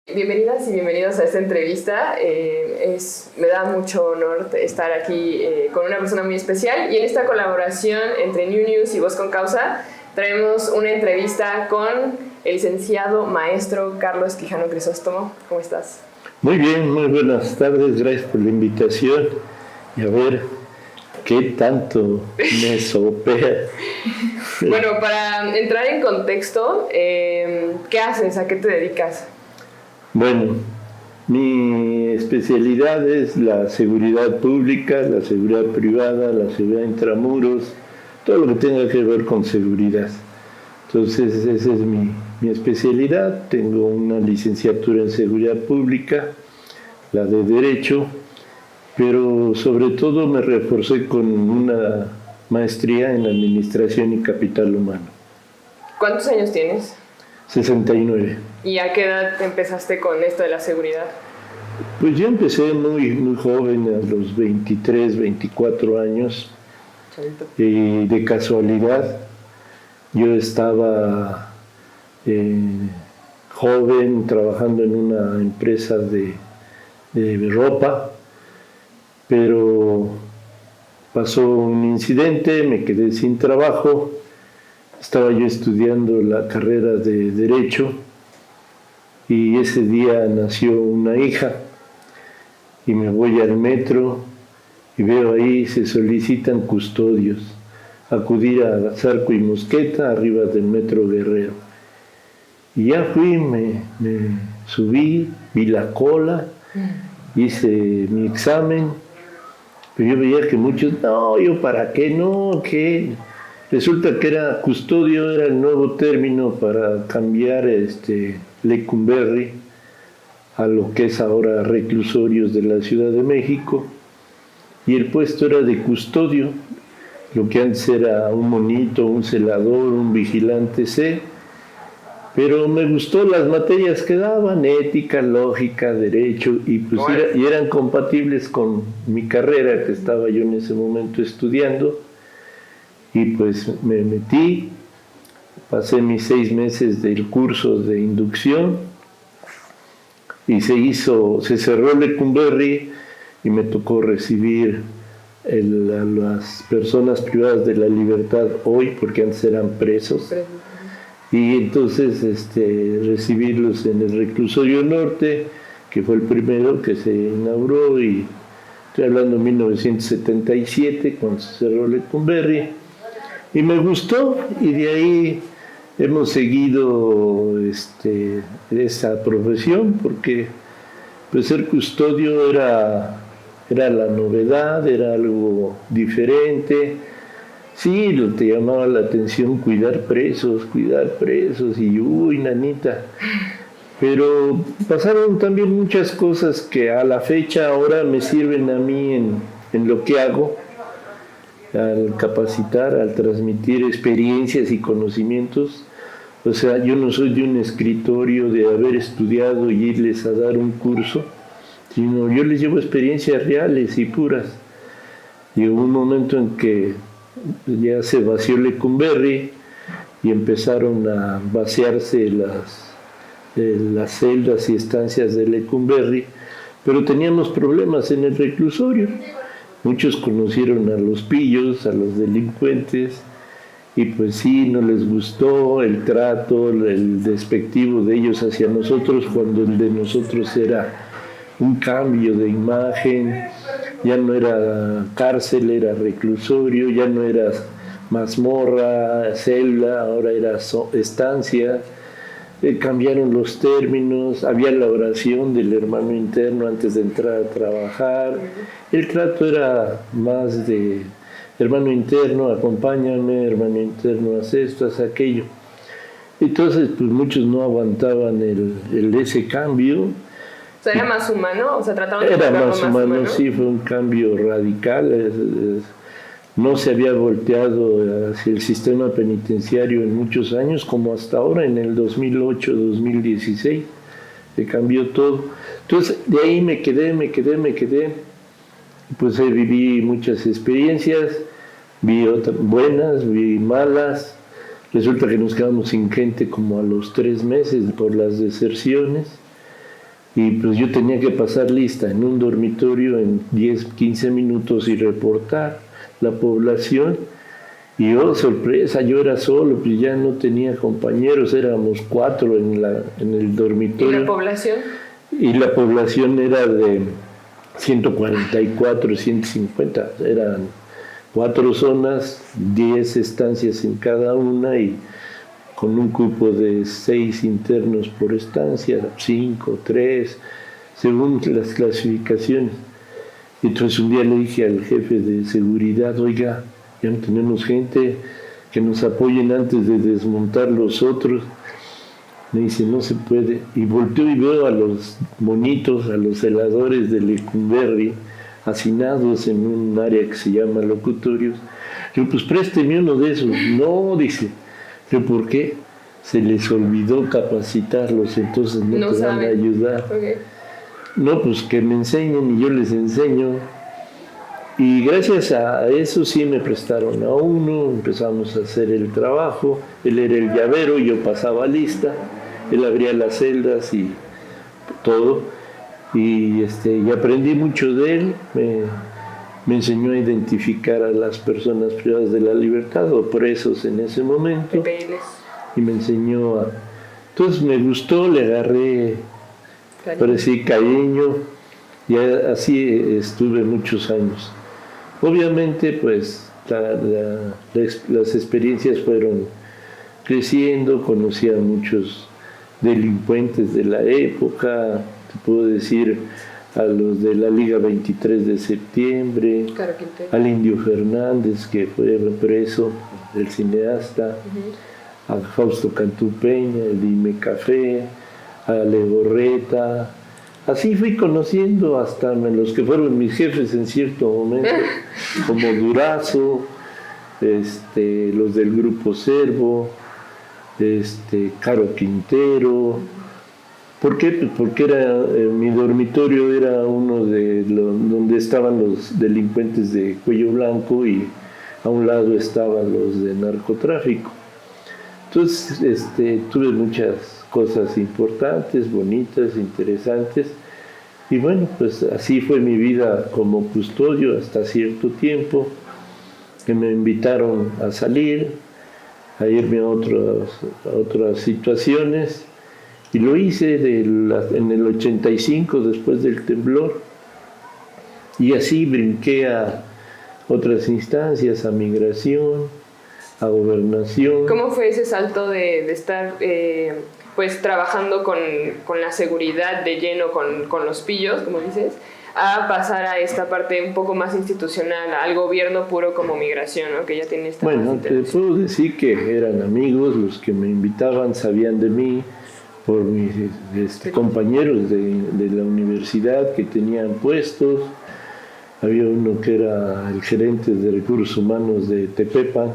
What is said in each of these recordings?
Bienvenidas y bienvenidos a esta entrevista. Me da mucho honor estar aquí con una persona muy especial, y en esta colaboración entre New News y Voz con Causa traemos una entrevista con el licenciado maestro Carlos Quijano Crisóstomo. ¿Cómo estás? Muy bien, muy buenas tardes, gracias por la invitación. Y a ver, ¿qué tanto me sopea? Bueno, para entrar en contexto, ¿qué haces? ¿A qué te dedicas? Bueno, mi especialidad es la seguridad pública, la seguridad privada, la seguridad intramuros, todo lo que tenga que ver con seguridad. Entonces, esa es mi especialidad. Tengo una licenciatura en seguridad pública, la de Derecho, pero sobre todo me reforcé con una maestría en Administración y Capital Humano. ¿Cuántos años tienes? 69. ¿Y a qué edad empezaste con esto de la seguridad? Pues yo empecé muy joven, a los 23, 24 años, y de casualidad yo estaba joven trabajando en una empresa de ropa, pero pasó un incidente, me quedé sin trabajo, estaba yo estudiando la carrera de Derecho y ese día nació una hija y me voy al metro y veo ahí se solicitan custodios, acudir a Zarco y Mosqueta arriba del metro Guerrero. Y ya fui, me subí, vi la cola, hice mi examen, pero yo veía que muchos, no, yo para qué, no, ¿qué? Resulta que era custodio, era el nuevo término para cambiar Lecumberri a lo que es ahora reclusorios de la Ciudad de México, y el puesto era de custodio, lo que antes era un monito, un celador, un vigilante C, pero me gustó las materias que daban, ética, lógica, derecho, y pues y eran compatibles con mi carrera que estaba yo en ese momento estudiando. Y pues me metí, pasé mis 6 meses del curso de inducción y se cerró Lecumberri y me tocó recibir a las personas privadas de la libertad hoy, porque antes eran presos, y entonces recibirlos en el reclusorio norte, que fue el primero que se inauguró, y estoy hablando de 1977, cuando se cerró Lecumberri. Y me gustó, y de ahí hemos seguido esa profesión, porque pues ser custodio era la novedad, era algo diferente. Sí, te llamaba la atención cuidar presos, y uy, nanita. Pero pasaron también muchas cosas que a la fecha ahora me sirven a mí en lo que hago, al capacitar, al transmitir experiencias y conocimientos. O sea, yo no soy de un escritorio de haber estudiado y irles a dar un curso, sino yo les llevo experiencias reales y puras. Y hubo un momento en que ya se vació Lecumberri y empezaron a vaciarse las celdas y estancias de Lecumberri, pero teníamos problemas en el reclusorio. Muchos conocieron a los pillos, a los delincuentes, y pues sí, no les gustó el trato, el despectivo de ellos hacia nosotros, cuando el de nosotros era un cambio de imagen. Ya no era cárcel, era reclusorio, ya no era mazmorra, celda, ahora era estancia. Cambiaron los términos, había la oración del hermano interno antes de entrar a trabajar. El trato era más de hermano interno, acompáñame, hermano interno, haz esto, haz aquello. Entonces, pues muchos no aguantaban ese cambio. O sea, ¿era más humano? O sea, trataban de Era más humano, humano. Sí, fue un cambio radical. No se había volteado hacia el sistema penitenciario en muchos años, como hasta ahora, en el 2008-2016, se cambió todo. Entonces, de ahí me quedé, pues viví muchas experiencias, vi buenas, vi malas. Resulta que nos quedamos sin gente como a los 3 meses por las deserciones. y pues yo tenía que pasar lista en un dormitorio en 10, 15 minutos y reportar la población. Y oh, sorpresa, yo era solo, pues ya no tenía compañeros, éramos 4 en el dormitorio. ¿Y la población? Y la población era de 144, 150, eran 4 zonas, 10 estancias en cada una y con un cupo de 6 internos por estancia, 5, 3, según las clasificaciones. Entonces un día le dije al jefe de seguridad, oiga, ya no tenemos gente, que nos apoyen antes de desmontar los otros. Me dice, no se puede. Y volteo y veo a los monitos, a los celadores de Lecumberri, hacinados en un área que se llama locutorios. Digo, pues présteme uno de esos. No, dice. Digo, ¿por qué? Se les olvidó capacitarlos, entonces no te van a ayudar. Okay. No, pues que me enseñen y yo les enseño. Y gracias a eso sí me prestaron a uno, empezamos a hacer el trabajo. Él era el llavero, yo pasaba lista, él abría las celdas y todo. Y aprendí mucho de él, me enseñó a identificar a las personas privadas de la libertad o presos en ese momento. Y me enseñó a... Entonces me gustó, le agarré, parecí cariño, y así estuve muchos años. Obviamente, pues, las experiencias fueron creciendo, conocí a muchos delincuentes de la época, te puedo decir, a los de la Liga 23 de septiembre, al Indio Fernández, que fue preso, el cineasta, a Fausto Cantú Peña, el Dime Café, a Legorreta. Así fui conociendo hasta los que fueron mis jefes en cierto momento, como Durazo, los del Grupo Servo, Caro Quintero. ¿Por qué? Pues porque mi dormitorio era uno de donde estaban los delincuentes de cuello blanco y a un lado estaban los de narcotráfico. Entonces tuve muchas cosas importantes, bonitas, interesantes. Y bueno, pues así fue mi vida como custodio hasta cierto tiempo, que me invitaron a salir, a irme a otras situaciones, y lo hice en el 85, después del temblor, y así brinqué a otras instancias, a migración, a gobernación. ¿Cómo fue ese salto de estar pues trabajando con la seguridad de lleno, con los pillos, como dices, a pasar a esta parte un poco más institucional, al gobierno puro como migración, ¿no? Que ya tiene esta... Bueno, te puedo decir que eran amigos, los que me invitaban sabían de mí, por mis compañeros de la universidad que tenían puestos. Había uno que era el gerente de recursos humanos de Tepepan.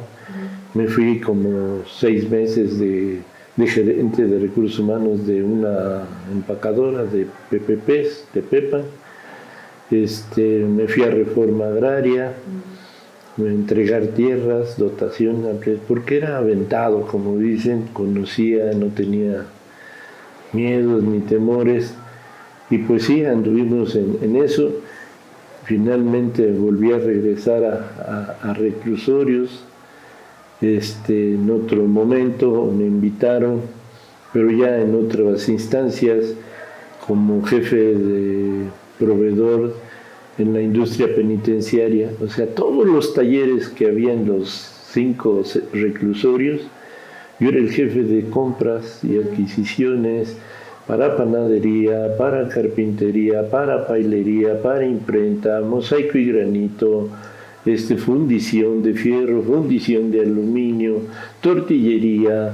Me fui como 6 meses de gerente de recursos humanos de una empacadora de PPPs, Tepepan. Me fui a Reforma Agraria, a entregar tierras, dotación, porque era aventado, como dicen, conocía, no tenía miedos ni temores, y pues sí, anduvimos en eso. Finalmente volví a regresar a reclusorios. En otro momento me invitaron, pero ya en otras instancias, como jefe de proveedor en la industria penitenciaria. O sea, todos los talleres que había en los 5 reclusorios, yo era el jefe de compras y adquisiciones para panadería, para carpintería, para pailería, para imprenta, mosaico y granito, fundición de fierro, fundición de aluminio, tortillería,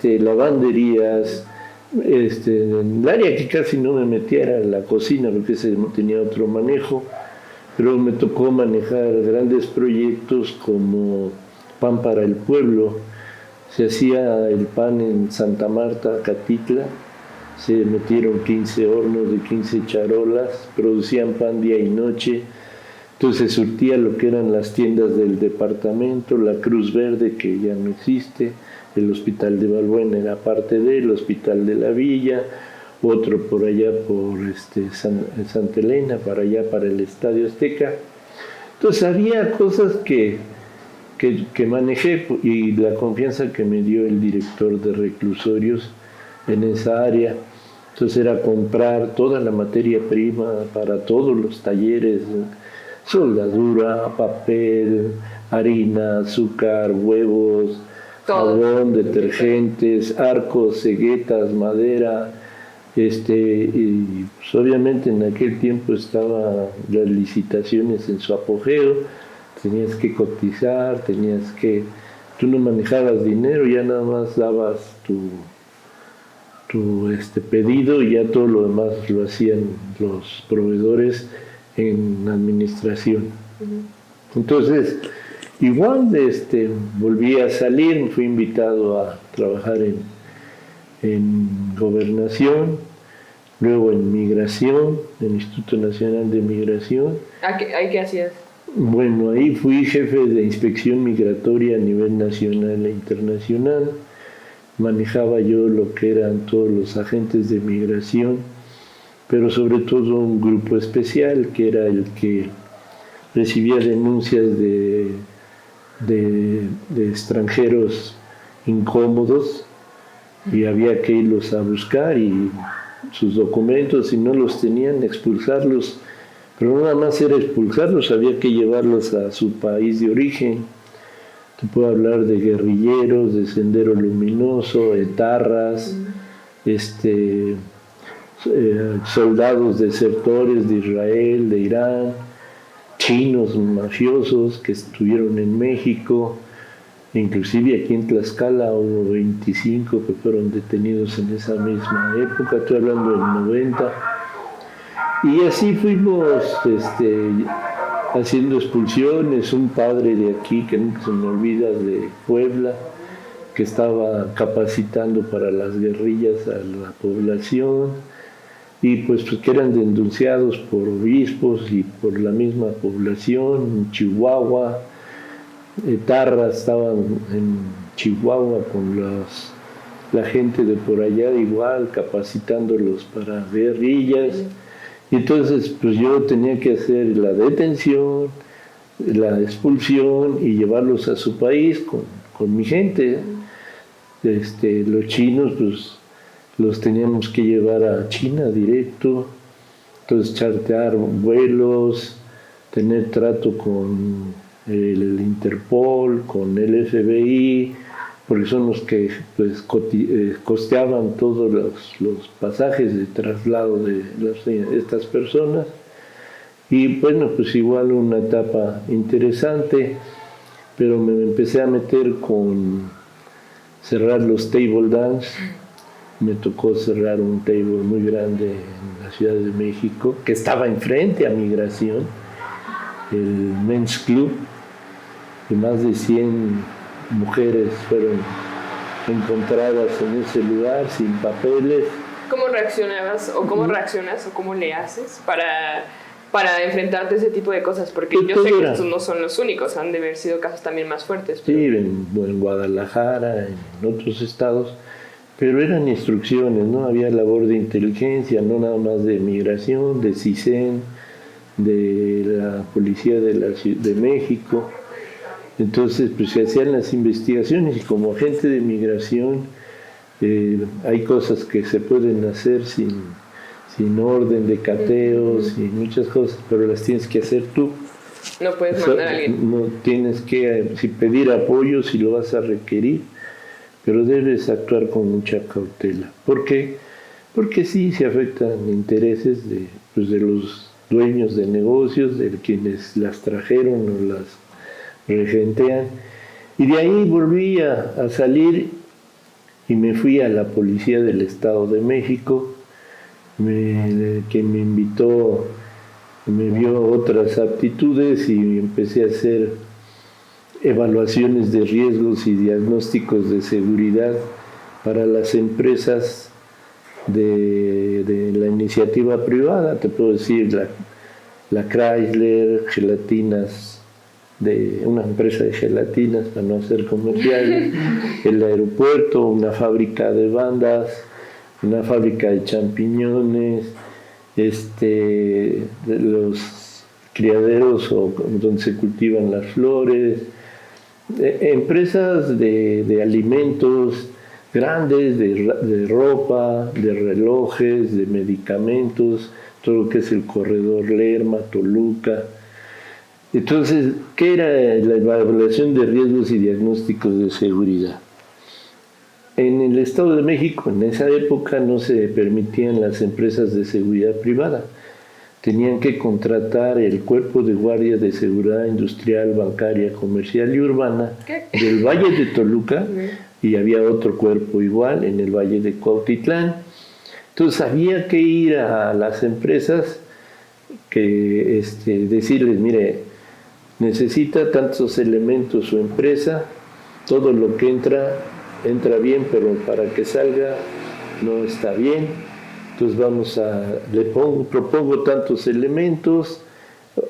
lavanderías. En el área que casi no me metía era la cocina, porque ese no tenía otro manejo, pero me tocó manejar grandes proyectos como Pan para el Pueblo. Se hacía el pan en Santa Marta, Catitla, se metieron 15 hornos de 15 charolas, producían pan día y noche. Entonces surtía lo que eran las tiendas del departamento, la Cruz Verde, que ya no existe, el Hospital de Balbuena era parte del Hospital de la Villa, otro por allá por Santa Elena, para allá para el Estadio Azteca. Entonces había cosas que manejé, y la confianza que me dio el director de reclusorios en esa área. Entonces era comprar toda la materia prima para todos los talleres, soldadura, papel, harina, azúcar, huevos, jabón, detergentes, arcos, ceguetas, madera. Y pues obviamente en aquel tiempo estaban las licitaciones en su apogeo, tenías que cotizar, tú no manejabas dinero, ya nada más dabas tu pedido, y ya todo lo demás lo hacían los proveedores en administración. Entonces, igual volví a salir, me fui invitado a trabajar en Gobernación, luego en Migración, en el Instituto Nacional de Migración. ¿Qué hacías? Bueno, ahí fui jefe de inspección migratoria a nivel nacional e internacional. Manejaba yo lo que eran todos los agentes de migración, pero sobre todo un grupo especial que era el que recibía denuncias de extranjeros incómodos, y había que irlos a buscar y sus documentos, si no los tenían, expulsarlos. Pero no nada más era expulsarlos, había que llevarlos a su país de origen. Te puedo hablar de guerrilleros, de Sendero Luminoso, etarras, soldados desertores de Israel, de Irán, chinos mafiosos que estuvieron en México. Inclusive aquí en Tlaxcala hubo 25 que fueron detenidos en esa misma época, estoy hablando del 90. Y así fuimos haciendo expulsiones. Un padre de aquí, que nunca se me olvida, de Puebla, que estaba capacitando para las guerrillas a la población, y pues que eran denunciados por obispos y por la misma población. En Chihuahua, etarras estaban en Chihuahua con la gente de por allá, igual capacitándolos para guerrillas. Y entonces pues yo tenía que hacer la detención, la expulsión y llevarlos a su país con mi gente. Los chinos pues los teníamos que llevar a China directo, entonces chartear vuelos, tener trato con el Interpol, con el FBI, porque son los que pues costeaban todos los pasajes de traslado de estas personas. Y bueno, pues igual una etapa interesante, pero me empecé a meter con cerrar los table dance. Me tocó cerrar un table muy grande en la Ciudad de México, que estaba enfrente a Migración, el Men's Club, y más de 100 mujeres fueron encontradas en ese lugar sin papeles. ¿Cómo reaccionabas o cómo reaccionas o cómo le haces para enfrentarte a ese tipo de cosas? Porque yo sé que estos no son los únicos, han de haber sido casos también más fuertes. Pero... Sí, en Guadalajara, en otros estados, pero eran instrucciones, ¿no? Había labor de inteligencia, no nada más de migración, de CISEN, de la Policía de México. Entonces, pues se hacían las investigaciones, y como agente de migración hay cosas que se pueden hacer sin orden de cateos y muchas cosas, pero las tienes que hacer tú. No puedes mandar a alguien. No tienes que pedir apoyo si lo vas a requerir, pero debes actuar con mucha cautela. ¿Por qué? Porque sí se afectan intereses de los dueños de negocios, de quienes las trajeron o las regentean. Y de ahí volví a salir y me fui a la Policía del Estado de México, que me invitó, me vio otras aptitudes, y empecé a hacer evaluaciones de riesgos y diagnósticos de seguridad para las empresas de la iniciativa privada. Te puedo decir la Chrysler, gelatinas, de una empresa de gelatinas, para no hacer comerciales, el aeropuerto, una fábrica de bandas, una fábrica de champiñones, los criaderos donde se cultivan las flores, empresas de alimentos grandes, de ropa, de relojes, de medicamentos, todo lo que es el corredor Lerma, Toluca. Entonces, ¿qué era la evaluación de riesgos y diagnósticos de seguridad? En el Estado de México, en esa época, no se permitían las empresas de seguridad privada. Tenían que contratar el Cuerpo de Guardias de Seguridad Industrial, Bancaria, Comercial y Urbana del Valle de Toluca, y había otro cuerpo igual en el Valle de Cuautitlán. Entonces había que ir a las empresas que decirles, mire, necesita tantos elementos su empresa, todo lo que entra bien, pero para que salga no está bien. Entonces propongo tantos elementos,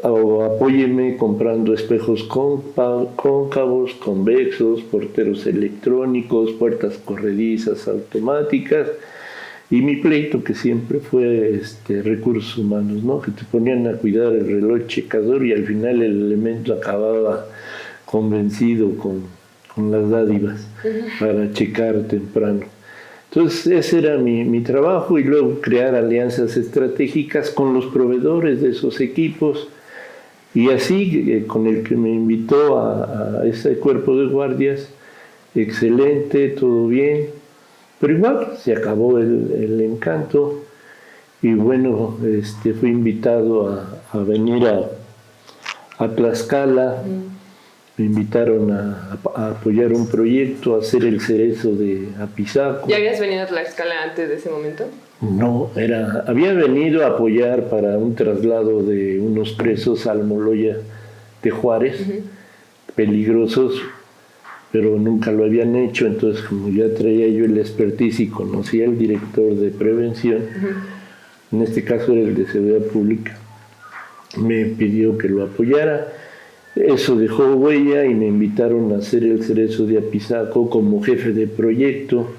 o apóyeme comprando espejos cóncavos, convexos, porteros electrónicos, puertas corredizas automáticas. Y mi pleito, que siempre fue recursos humanos, ¿no? Que te ponían a cuidar el reloj checador y al final el elemento acababa convencido con las dádivas para checar temprano. Entonces ese era mi trabajo, y luego crear alianzas estratégicas con los proveedores de esos equipos, y así con el que me invitó a ese cuerpo de guardias, excelente, todo bien, pero igual se acabó el encanto, y bueno, fui invitado a venir a Tlaxcala. Me invitaron a apoyar un proyecto, a hacer el cerezo de Apizaco. ¿Ya habías venido a Tlaxcala antes de ese momento? No, había venido a apoyar para un traslado de unos presos a Almoloya de Juárez, peligrosos, pero nunca lo habían hecho. Entonces, como ya traía yo el expertise y conocía al director de prevención, en este caso era el de seguridad pública, me pidió que lo apoyara. Eso dejó huella y me invitaron a hacer el cerezo de Apizaco como jefe de proyecto.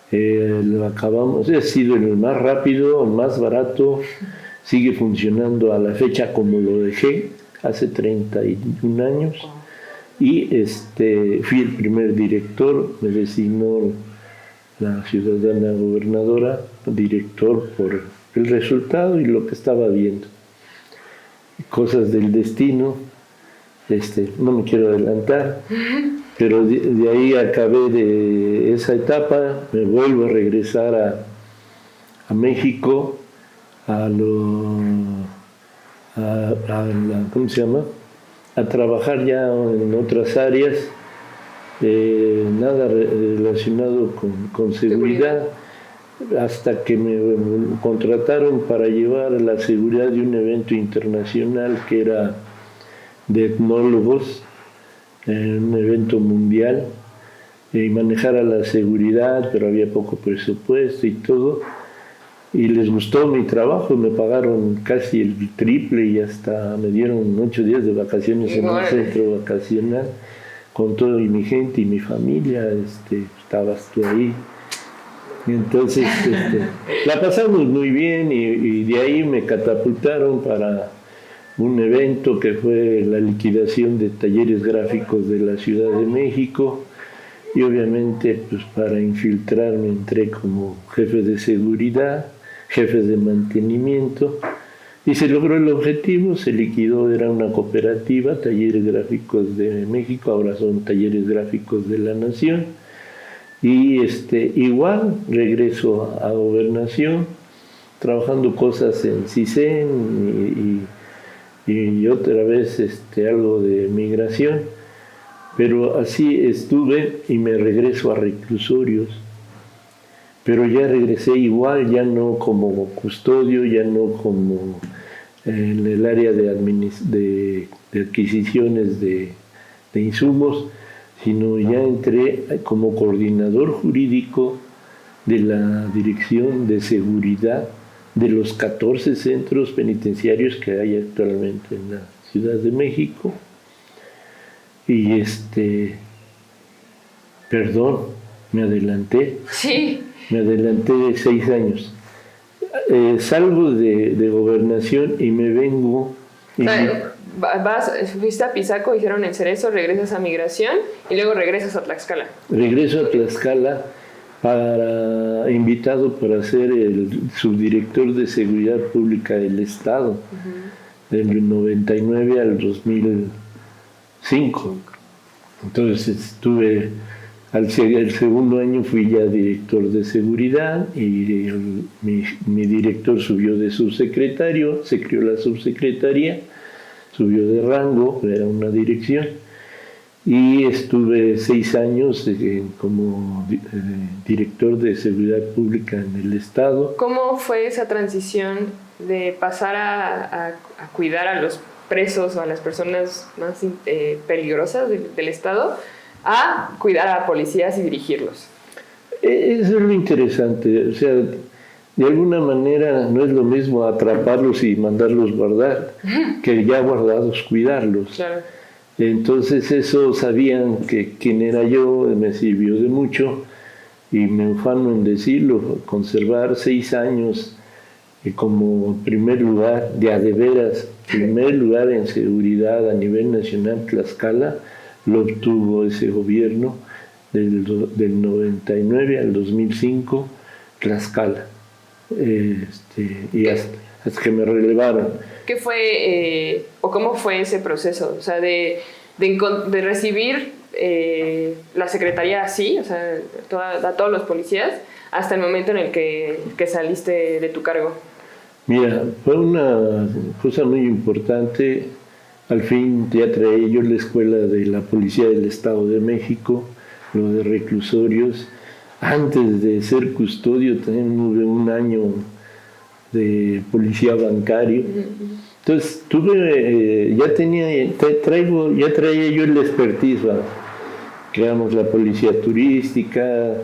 Lo acabamos, ha sido el más rápido, el más barato, sigue funcionando a la fecha como lo dejé hace 31 años. Y fui el primer director, me designó la ciudadana gobernadora, director, por el resultado y lo que estaba viendo. Cosas del destino. No me quiero adelantar, pero de ahí acabé de esa etapa, me vuelvo a regresar a México, ¿cómo se llama? A trabajar ya en otras áreas, nada relacionado con seguridad, hasta que me contrataron para llevar la seguridad de un evento internacional que era de etnólogos, un evento mundial, y manejara la seguridad, pero había poco presupuesto y todo, y les gustó mi trabajo, me pagaron casi el triple y hasta me dieron 8 días de vacaciones en un centro vacacional con todo, y mi gente y mi familia, estabas tú ahí. Y entonces la pasamos muy bien, y de ahí me catapultaron para un evento que fue la liquidación de talleres gráficos de la Ciudad de México, y obviamente pues para infiltrarme entré como jefe de seguridad, jefe de mantenimiento, y se logró el objetivo, se liquidó, era una cooperativa, Talleres Gráficos de México, ahora son Talleres Gráficos de la Nación, y igual regreso a Gobernación, trabajando cosas en CISEN y otra vez algo de migración, pero así estuve, y me regreso a reclusorios, pero ya regresé igual, ya no como custodio, ya no como en el área de adquisiciones de insumos, sino ya entré como coordinador jurídico de la Dirección de Seguridad de los 14 centros penitenciarios que hay actualmente en la Ciudad de México. Y perdón, me adelanté. Sí, Me adelanté de 6 años. Salgo de gobernación y me vengo... O sea, fuiste a Pisaco, hicieron el Cerezo, regresas a Migración y luego regresas a Tlaxcala. Regreso a Tlaxcala invitado para ser el subdirector de Seguridad Pública del Estado, del 99 al 2005. Entonces estuve, el segundo año fui ya director de seguridad y mi director subió de subsecretario, se creó la subsecretaría, subió de rango, era una dirección, y estuve 6 años como director de seguridad pública en el Estado. ¿Cómo fue esa transición de pasar a cuidar a los presos o a las personas más peligrosas del Estado a cuidar a policías y dirigirlos? Eso es lo interesante, o sea, de alguna manera no es lo mismo atraparlos y mandarlos guardar, que ya guardados cuidarlos. Claro. Entonces eso sabían que quién era yo, me sirvió de mucho, y me ufano en decirlo, conservar 6 años como primer lugar, de a de veras, primer lugar en seguridad a nivel nacional, Tlaxcala, lo obtuvo ese gobierno del 99 al 2005, Tlaxcala, y hasta que me relevaron. ¿Qué fue, o cómo fue ese proceso? O sea, de recibir la secretaría así, o sea, a todos los policías, hasta el momento en el que saliste de tu cargo. Mira, fue una cosa muy importante. Al fin ya traía yo la escuela de la Policía del Estado de México, lo de reclusorios. Antes de ser custodio también tuve un año de policía bancario. Entonces ya traía yo el expertise. Creamos la policía turística,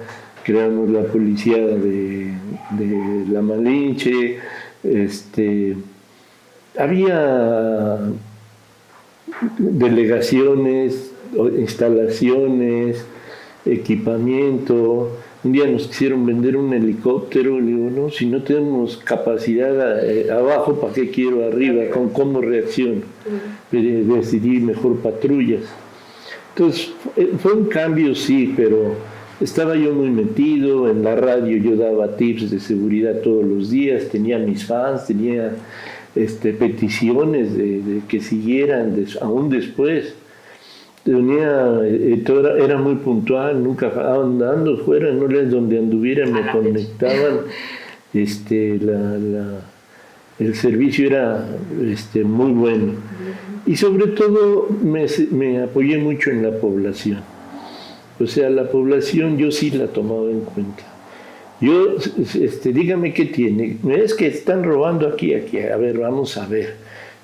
creamos la policía de la Malinche, había delegaciones, instalaciones, equipamiento. Un día nos quisieron vender un helicóptero, le digo, no, si no tenemos capacidad abajo, ¿para qué quiero arriba? ¿Cómo reacciono? Decidí mejor patrullas. Entonces, fue un cambio, sí, pero estaba yo muy metido en la radio, yo daba tips de seguridad todos los días, tenía mis fans, tenía peticiones de que siguieran aún después. Era muy puntual, nunca andando fuera, no era donde anduviera, me conectaban. El servicio era muy bueno. Y sobre todo me apoyé mucho en la población. O sea, la población yo sí la tomaba en cuenta. Yo, dígame qué tiene. Es que están robando aquí. A ver, vamos a ver.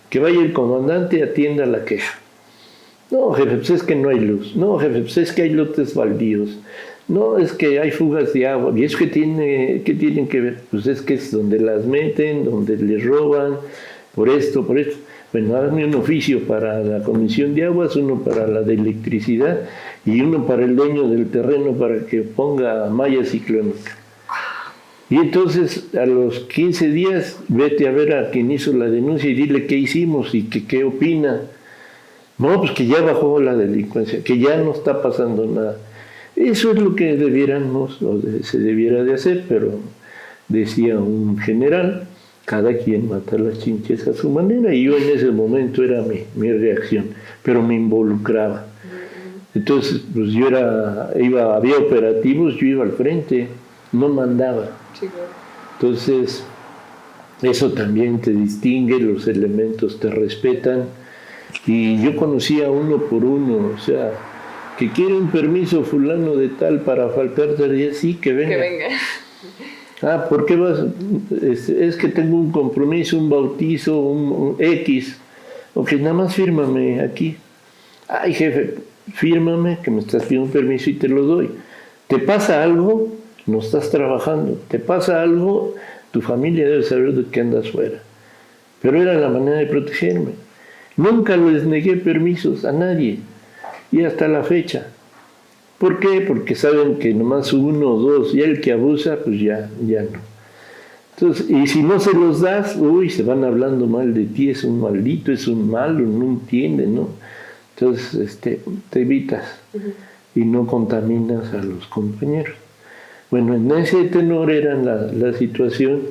Que vaya el comandante y atienda la queja. No, jefe, pues es que no hay luz. No, jefe, pues es que hay lotes baldíos. No, es que hay fugas de agua. ¿Y eso qué tienen que ver? Pues es que es donde las meten, donde les roban, por esto. Bueno, hazme un oficio para la Comisión de Aguas, uno para la de electricidad y uno para el dueño del terreno para que ponga malla ciclónica. Y entonces a los 15 días vete a ver a quien hizo la denuncia y dile qué hicimos y qué opina. No, pues que ya bajó la delincuencia, que ya no está pasando nada. Eso es lo que se debiera de hacer, pero decía un general, cada quien mata las chinches a su manera, y yo en ese momento era mi reacción, pero me involucraba. Entonces, pues había operativos, yo iba al frente, no mandaba. Sí, claro. Entonces, eso también te distingue, los elementos te respetan, y yo conocía uno por uno, o sea, que quiere un permiso fulano de tal para faltar 3 días, sí, que venga. Que venga. Ah, ¿por qué vas? Es que tengo un compromiso, un bautizo, un X. Ok, nada más fírmame aquí. Ay, jefe, fírmame que me estás pidiendo un permiso y te lo doy. ¿Te pasa algo? No estás trabajando. ¿Te pasa algo? Tu familia debe saber de que andas fuera. Pero era la manera de protegerme. Nunca les negué permisos a nadie. Y hasta la fecha. ¿Por qué? Porque saben que nomás uno o dos, y el que abusa, pues ya no. Entonces, y si no se los das, uy, se van hablando mal de ti, es un maldito, es un malo, no entiende, ¿no? Entonces, te evitas y no contaminas a los compañeros. Bueno, en ese tenor era la situación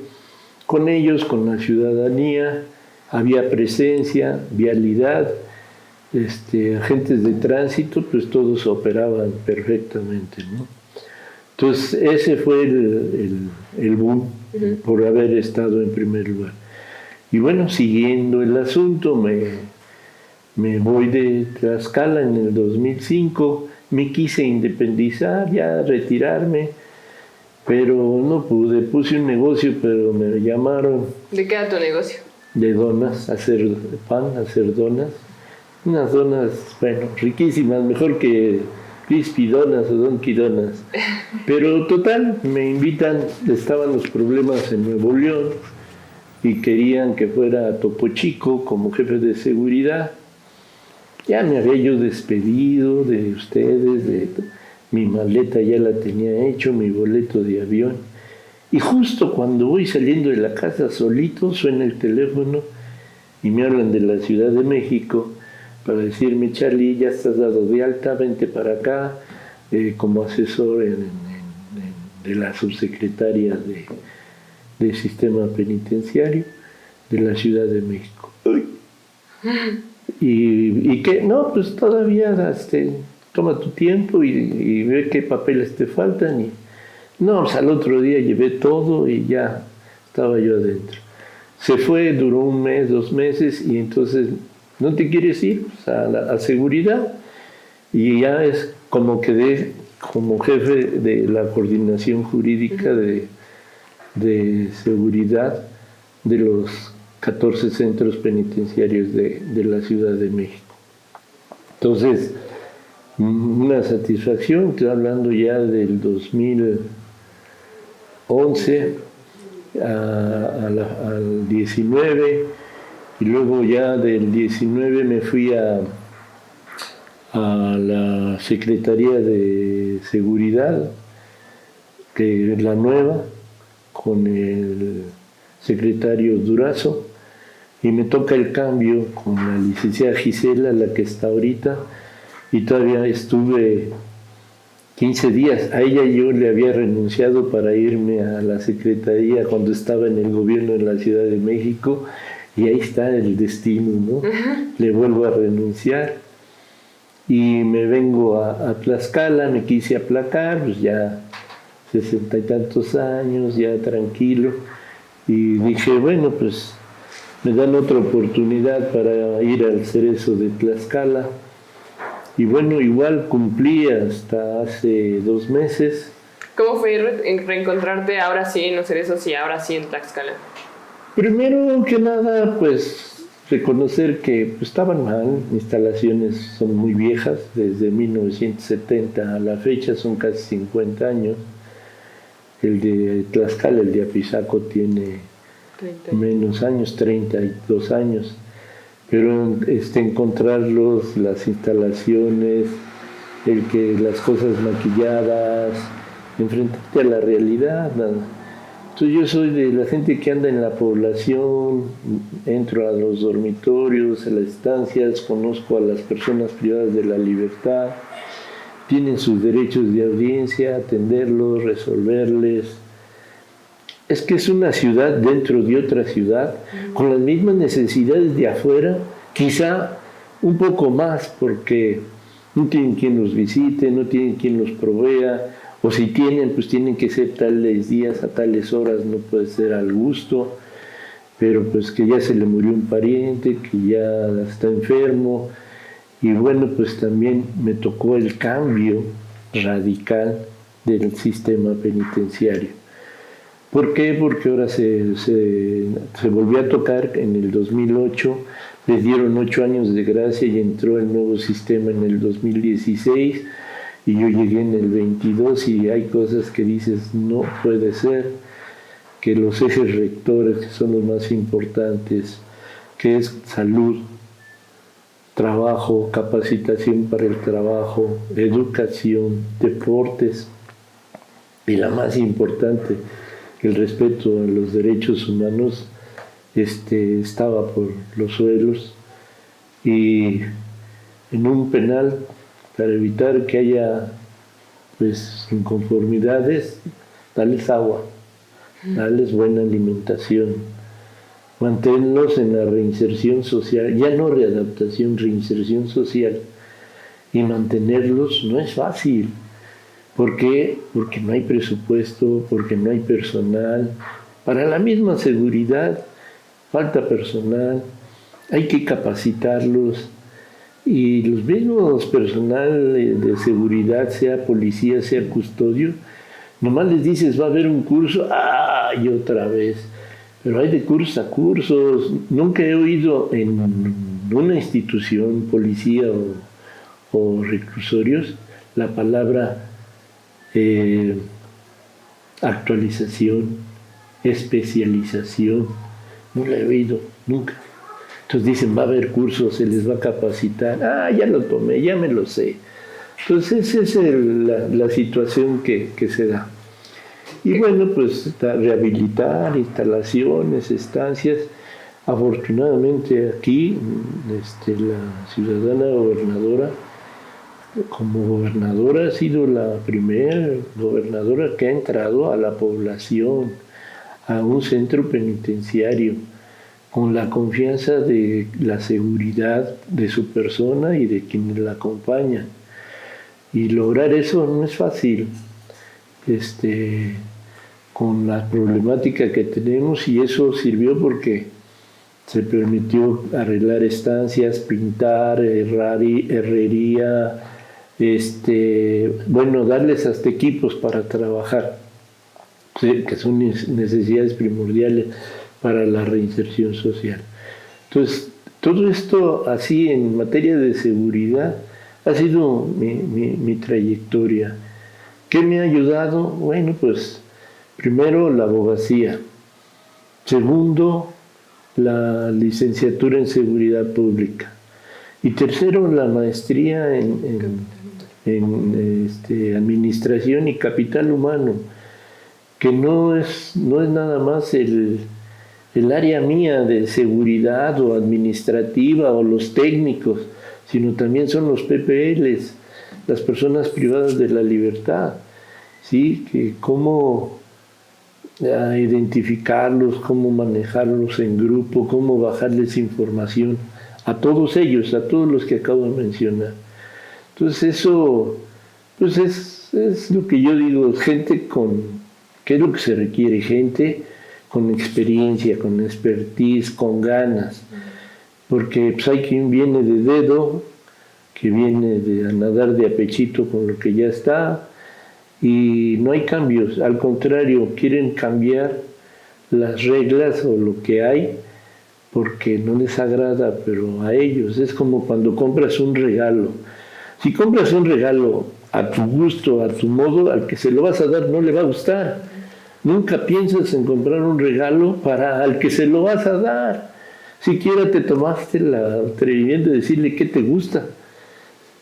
con ellos, con la ciudadanía, había presencia, vialidad, agentes de tránsito, pues todos operaban perfectamente, ¿no? Entonces, ese fue el boom por haber estado en primer lugar. Y bueno, siguiendo el asunto, me voy de Tlaxcala en el 2005, me quise independizar, ya retirarme, pero no pude, puse un negocio, pero me llamaron. ¿De qué era tu negocio? De donas, hacer pan, hacer donas. Unas donas, bueno, riquísimas, mejor que Crispy Donas o Donkey Donas. Pero total, me invitan, estaban los problemas en Nuevo León y querían que fuera a Topo Chico como jefe de seguridad. Ya me había yo despedido de ustedes, mi maleta ya la tenía hecho, mi boleto de avión. Y justo cuando voy saliendo de la casa solito, suena el teléfono y me hablan de la Ciudad de México para decirme: Charlie, ya estás dado de alta, vente para acá como asesor de la subsecretaria de Sistema Penitenciario de la Ciudad de México. Uy. Y que no, pues todavía toma tu tiempo y ve qué papeles te faltan. Y no, pues al otro día llevé todo y ya estaba yo adentro. Se fue, duró un mes, 2 meses, y entonces, ¿no te quieres ir? Pues a seguridad. Y ya es como quedé como jefe de la coordinación jurídica de seguridad de los 14 centros penitenciarios de la Ciudad de México. Entonces, una satisfacción, estoy hablando ya del 2011 al 19, y luego ya del 19 me fui a la Secretaría de Seguridad, que es la nueva, con el secretario Durazo, y me toca el cambio con la licenciada Gisela, la que está ahorita, y todavía estuve 15 días. A ella yo le había renunciado para irme a la Secretaría cuando estaba en el gobierno de la Ciudad de México, y ahí está el destino, ¿no? Le vuelvo a renunciar y me vengo a Tlaxcala, me quise aplacar, pues ya 60 y tantos años, ya tranquilo, y dije, bueno, pues me dan otra oportunidad para ir al Cerezo de Tlaxcala. Y bueno, igual cumplí hasta hace 2 meses. ¿Cómo fue reencontrarte ahora sí en los Cerezos y ahora sí en Tlaxcala? Primero que nada, pues reconocer que pues, estaban mal, instalaciones son muy viejas, desde 1970 a la fecha son casi 50 años. El de Tlaxcala, el de Apizaco, tiene 30. Menos años, 32 años. Pero encontrarlos, las instalaciones, el que las cosas maquilladas, enfrentarte a la realidad. Entonces yo soy de la gente que anda en la población, entro a los dormitorios, a las estancias, conozco a las personas privadas de la libertad, tienen sus derechos de audiencia, atenderlos, resolverles. Es que es una ciudad dentro de otra ciudad, con las mismas necesidades de afuera, quizá un poco más, porque no tienen quien los visite, no tienen quien los provea, o si tienen, pues tienen que ser tales días, a tales horas, no puede ser al gusto, pero pues que ya se le murió un pariente, que ya está enfermo, y bueno, pues también me tocó el cambio radical del sistema penitenciario. ¿Por qué? Porque ahora se volvió a tocar en el 2008, les dieron 8 años de gracia y entró el nuevo sistema en el 2016, y yo llegué en el 22 y hay cosas que dices, no puede ser, que los ejes rectores, que son los más importantes, que es salud, trabajo, capacitación para el trabajo, educación, deportes y la más importante, el respeto a los derechos humanos, estaba por los suelos. Y en un penal, para evitar que haya pues inconformidades, darles agua, darles buena alimentación, mantenerlos en la reinserción social, ya no readaptación, reinserción social, y mantenerlos no es fácil. ¿Por qué? Porque no hay presupuesto, porque no hay personal. Para la misma seguridad falta personal, hay que capacitarlos, y los mismos personal de seguridad, sea policía, sea custodio, nomás les dices va a haber un curso, y otra vez. Pero hay de cursos a cursos. Nunca he oído en una institución, policía o reclusorios, la palabra actualización, especialización. No la he oído, nunca. Entonces dicen, va a haber cursos, se les va a capacitar. Ya lo tomé, ya me lo sé. Entonces esa es la situación que se da. Y bueno, pues rehabilitar, instalaciones, estancias. Afortunadamente aquí, la ciudadana gobernadora, como gobernadora, ha sido la primera gobernadora que ha entrado a la población, a un centro penitenciario, con la confianza de la seguridad de su persona y de quienes la acompañan. Y lograr eso no es fácil, con la problemática que tenemos, y eso sirvió porque se permitió arreglar estancias, pintar, herrería, darles hasta equipos para trabajar, que son necesidades primordiales para la reinserción social. Entonces, todo esto así en materia de seguridad ha sido mi trayectoria. ¿Qué me ha ayudado? Bueno, pues primero la abogacía, segundo la licenciatura en seguridad pública y tercero la maestría en administración y capital humano, que no es nada más el área mía de seguridad o administrativa o los técnicos, sino también son los PPLs, las personas privadas de la libertad, ¿sí? Que cómo identificarlos, cómo manejarlos en grupo, cómo bajarles información a todos ellos, a todos los que acabo de mencionar. Entonces eso, pues es lo que yo digo, gente ¿qué es lo que se requiere? Gente con experiencia, con expertise, con ganas, porque pues, hay quien viene de dedo, que viene a nadar de a pechito con lo que ya está, y no hay cambios, al contrario, quieren cambiar las reglas o lo que hay porque no les agrada, pero a ellos es como cuando compras un regalo. Si compras un regalo a tu gusto, a tu modo, al que se lo vas a dar no le va a gustar. Nunca piensas en comprar un regalo para al que se lo vas a dar. Siquiera te tomaste el atrevimiento de decirle qué te gusta.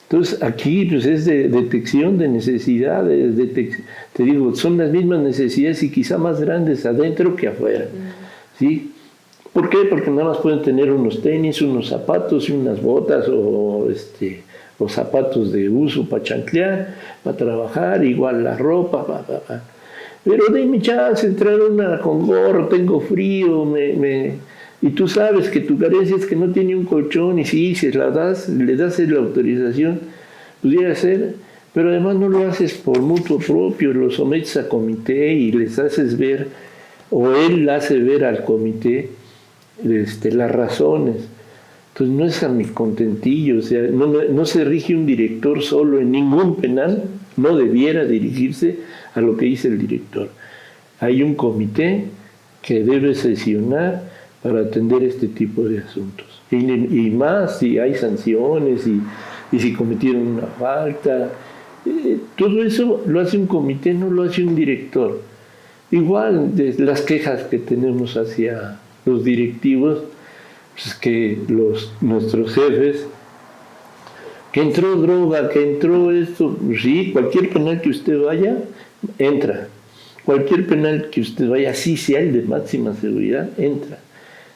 Entonces aquí pues, es de detección de necesidades, te digo, son las mismas necesidades y quizá más grandes adentro que afuera. ¿Sí? ¿Por qué? Porque nada más pueden tener unos tenis, unos zapatos y unas botas o zapatos de uso para chanclear, para trabajar, igual la ropa, Pero dime chance, entrar con gorro, tengo frío, y tú sabes que tu carencia es que no tiene un colchón, y si le das la autorización, pudiera ser, pero además no lo haces por mutuo propio, lo sometes a comité y les haces ver, o él hace ver al comité las razones. Entonces no es a mi contentillo, o sea, no se rige un director solo en ningún penal, no debiera dirigirse a lo que dice el director. Hay un comité que debe sesionar para atender este tipo de asuntos. Y más si hay sanciones y si cometieron una falta. Todo eso lo hace un comité, no lo hace un director. Igual de las quejas que tenemos hacia los directivos, pues que nuestros jefes que entró droga, que entró esto. Sí, cualquier penal que usted vaya, entra. Cualquier penal que usted vaya, así sea el de máxima seguridad, entra.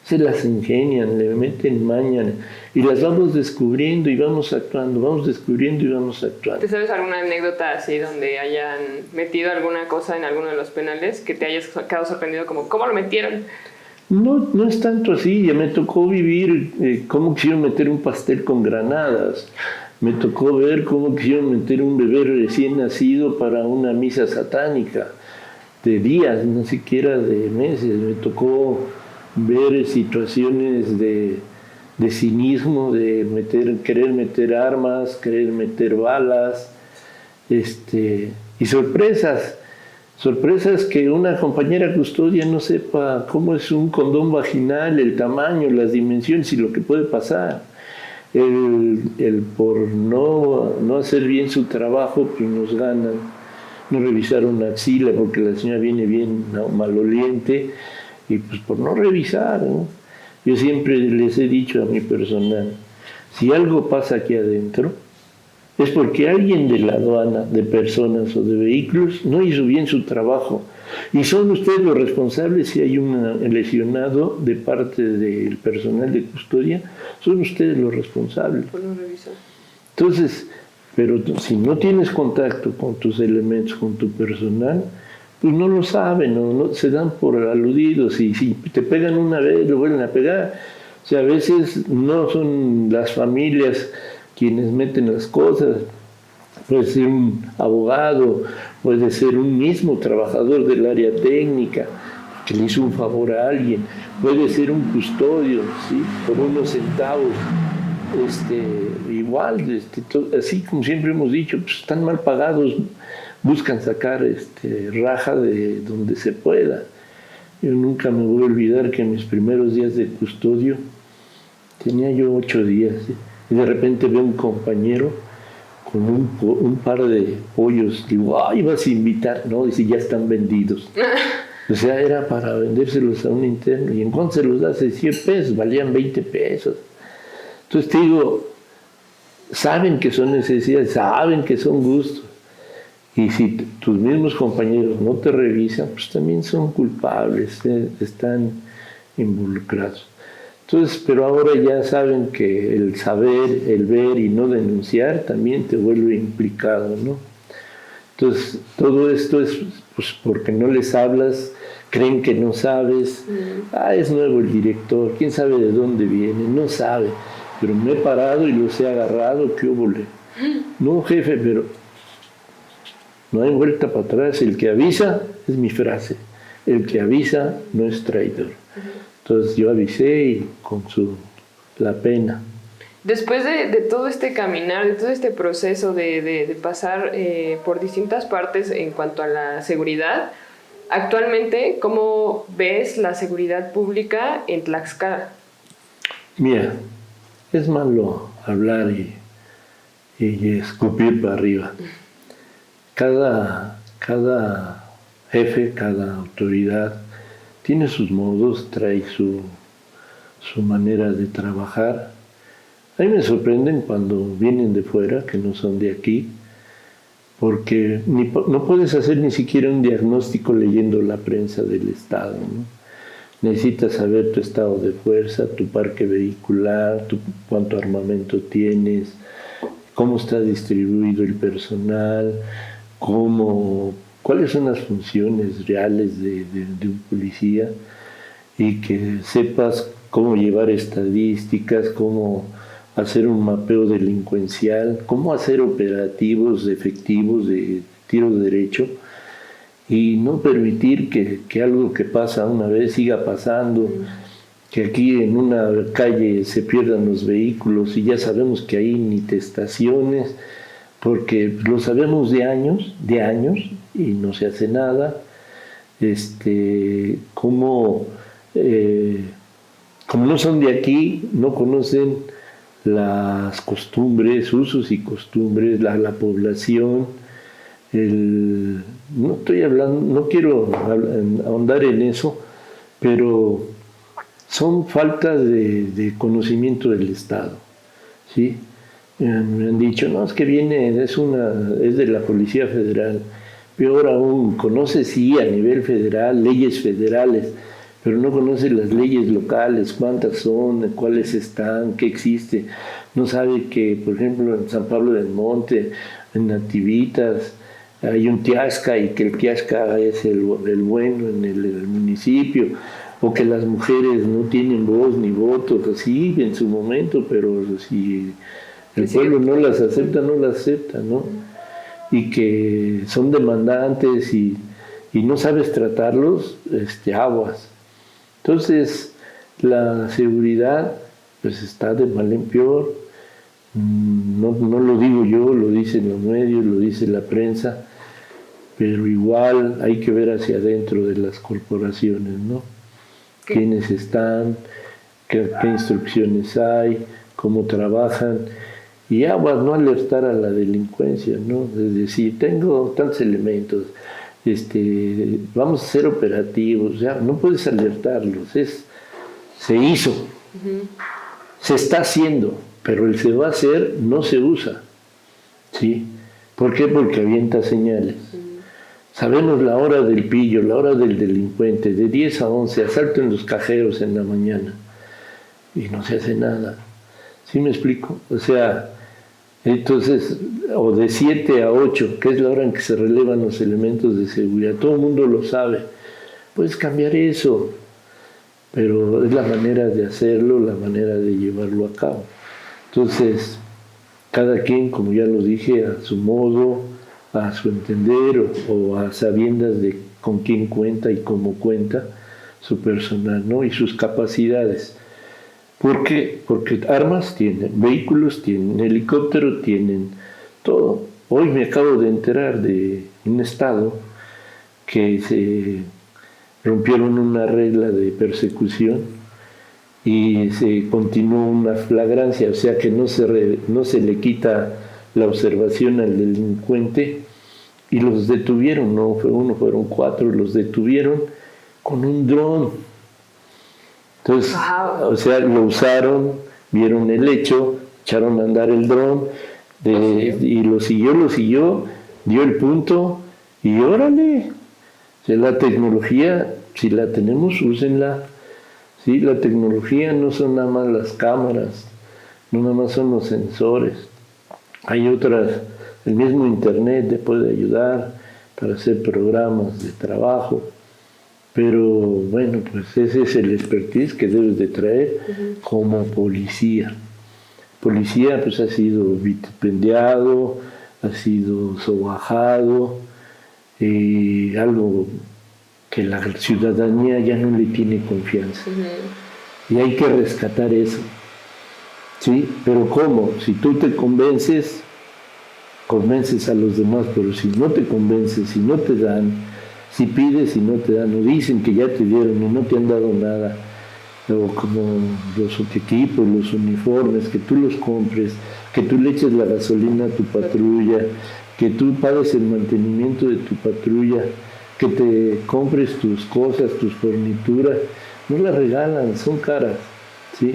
Se las ingenian, le meten maña y las vamos descubriendo y vamos actuando, vamos descubriendo y vamos actuando. ¿Te sabes alguna anécdota así donde hayan metido alguna cosa en alguno de los penales que te hayas quedado sorprendido como cómo lo metieron? No, no es tanto así, ya me tocó vivir cómo quisieron meter un pastel con granadas, me tocó ver cómo quisieron meter un bebé recién nacido para una misa satánica, de días, no siquiera de meses, me tocó ver situaciones de cinismo, de querer meter armas, querer meter balas, y sorpresas que una compañera custodia no sepa cómo es un condón vaginal, el tamaño, las dimensiones y lo que puede pasar. El por no hacer bien su trabajo, pues nos ganan. No revisaron una axila porque la señora viene bien maloliente y pues por no revisar, ¿no? Yo siempre les he dicho a mi personal, si algo pasa aquí adentro, es porque alguien de la aduana, de personas o de vehículos, no hizo bien su trabajo. Y son ustedes los responsables si hay un lesionado de parte del personal de custodia, son ustedes los responsables. Por no revisar. Entonces, pero si no tienes contacto con tus elementos, con tu personal, pues no lo saben, no se dan por aludidos, y si te pegan una vez, lo vuelven a pegar. O sea, a veces no son las familias quienes meten las cosas, puede ser un abogado, puede ser un mismo trabajador del área técnica que le hizo un favor a alguien, puede ser un custodio, ¿sí? Por unos centavos, igual, así como siempre hemos dicho, pues están mal pagados, buscan sacar raja de donde se pueda. Yo nunca me voy a olvidar que en mis primeros días de custodio, tenía yo 8 días, ¿sí? Y de repente veo un compañero con un par de pollos. Digo, ay, vas a invitar. No, dice, ya están vendidos. O sea, era para vendérselos a un interno. ¿Y en cuánto se los das? 100 pesos, valían 20 pesos. Entonces te digo, saben que son necesidades, saben que son gustos. Y si tus mismos compañeros no te revisan, pues también son culpables, están involucrados. Entonces, pero ahora ya saben que el saber, el ver y no denunciar también te vuelve implicado, ¿no? Entonces, todo esto es pues, porque no les hablas, creen que no sabes. Es nuevo el director, quién sabe de dónde viene, no sabe. Pero me he parado y los he agarrado, ¿qué óvole? No, jefe, pero no hay vuelta para atrás. El que avisa, es mi frase, el que avisa no es traidor. Entonces yo avisé y con la pena. Después de todo este caminar, de todo este proceso de pasar por distintas partes en cuanto a la seguridad, actualmente, ¿cómo ves la seguridad pública en Tlaxcala? Mira, es malo hablar y escupir para arriba. Cada jefe, cada autoridad tiene sus modos, trae su manera de trabajar. A mí me sorprenden cuando vienen de fuera, que no son de aquí, porque no puedes hacer ni siquiera un diagnóstico leyendo la prensa del Estado, ¿no? Necesitas saber tu estado de fuerza, tu parque vehicular, cuánto armamento tienes, cómo está distribuido el personal, cuáles son las funciones reales de un policía, y que sepas cómo llevar estadísticas, cómo hacer un mapeo delincuencial, cómo hacer operativos efectivos de tiro derecho y no permitir que algo que pasa una vez siga pasando, que aquí en una calle se pierdan los vehículos y ya sabemos que hay ni estaciones, porque lo sabemos de años y no se hace nada. Como no son de aquí, no conocen las costumbres, usos y costumbres, la población. No quiero ahondar en eso, pero son faltas de conocimiento del Estado, ¿sí? Me han dicho, no, es que viene, es de la Policía Federal. Peor aún, conoce sí a nivel federal, leyes federales, pero no conoce las leyes locales, cuántas son, cuáles están, qué existe. No sabe que, por ejemplo, en San Pablo del Monte, en Nativitas, hay un Tiasca y que el Tiasca es el bueno en el municipio, o que las mujeres no tienen voz ni voto, así en su momento, pero si el pueblo no las acepta, no las acepta, ¿no? Y que son demandantes y no sabes tratarlos, aguas. Entonces, la seguridad pues está de mal en peor. No lo digo yo, lo dicen los medios, lo dice la prensa, pero igual hay que ver hacia adentro de las corporaciones, ¿no? ¿Quiénes están? ¿Qué instrucciones hay? ¿Cómo trabajan? Y aguas, no alertar a la delincuencia, ¿no? Es decir, tengo tantos elementos, vamos a ser operativos, ya no puedes alertarlos, se hizo, se está haciendo, pero el se va a hacer no se usa, ¿sí? ¿Por qué? Porque avienta señales. Sabemos la hora del pillo, la hora del delincuente, de 10 a 11, asalto en los cajeros en la mañana, y no se hace nada. ¿Sí me explico? O sea, entonces, o de 7 a 8, que es la hora en que se relevan los elementos de seguridad, todo el mundo lo sabe. Puedes cambiar eso, pero es la manera de hacerlo, la manera de llevarlo a cabo. Entonces, cada quien, como ya lo dije, a su modo, a su entender o a sabiendas de con quién cuenta y cómo cuenta su personal, ¿no? Y sus capacidades. ¿Por qué? Porque armas tienen, vehículos tienen, helicópteros tienen, todo. Hoy me acabo de enterar de un estado que se rompieron una regla de persecución y se continuó una flagrancia, o sea que no se le quita la observación al delincuente y los detuvieron, no fue uno, fueron 4, los detuvieron con un dron. Entonces, o sea, lo usaron, vieron el hecho, echaron a andar el dron y lo siguió, dio el punto y órale. O sea, la tecnología, si la tenemos, úsenla. ¿Sí? La tecnología no son nada más las cámaras, no nada más son los sensores. Hay otras, el mismo internet te puede ayudar para hacer programas de trabajo. Pero bueno, pues ese es el expertise que debes de traer como policía. Policía pues ha sido vilipendiado, ha sido sobajado, algo que la ciudadanía ya no le tiene confianza. Y hay que rescatar eso. ¿Sí? Pero ¿cómo? Si tú te convences a los demás, pero si no te convences, si no te dan, si pides y no te dan, o dicen que ya te dieron y no te han dado nada, o como los equipos, los uniformes, que tú los compres, que tú le eches la gasolina a tu patrulla, que tú pagues el mantenimiento de tu patrulla, que te compres tus cosas, tus fornituras, no las regalan, son caras, ¿sí?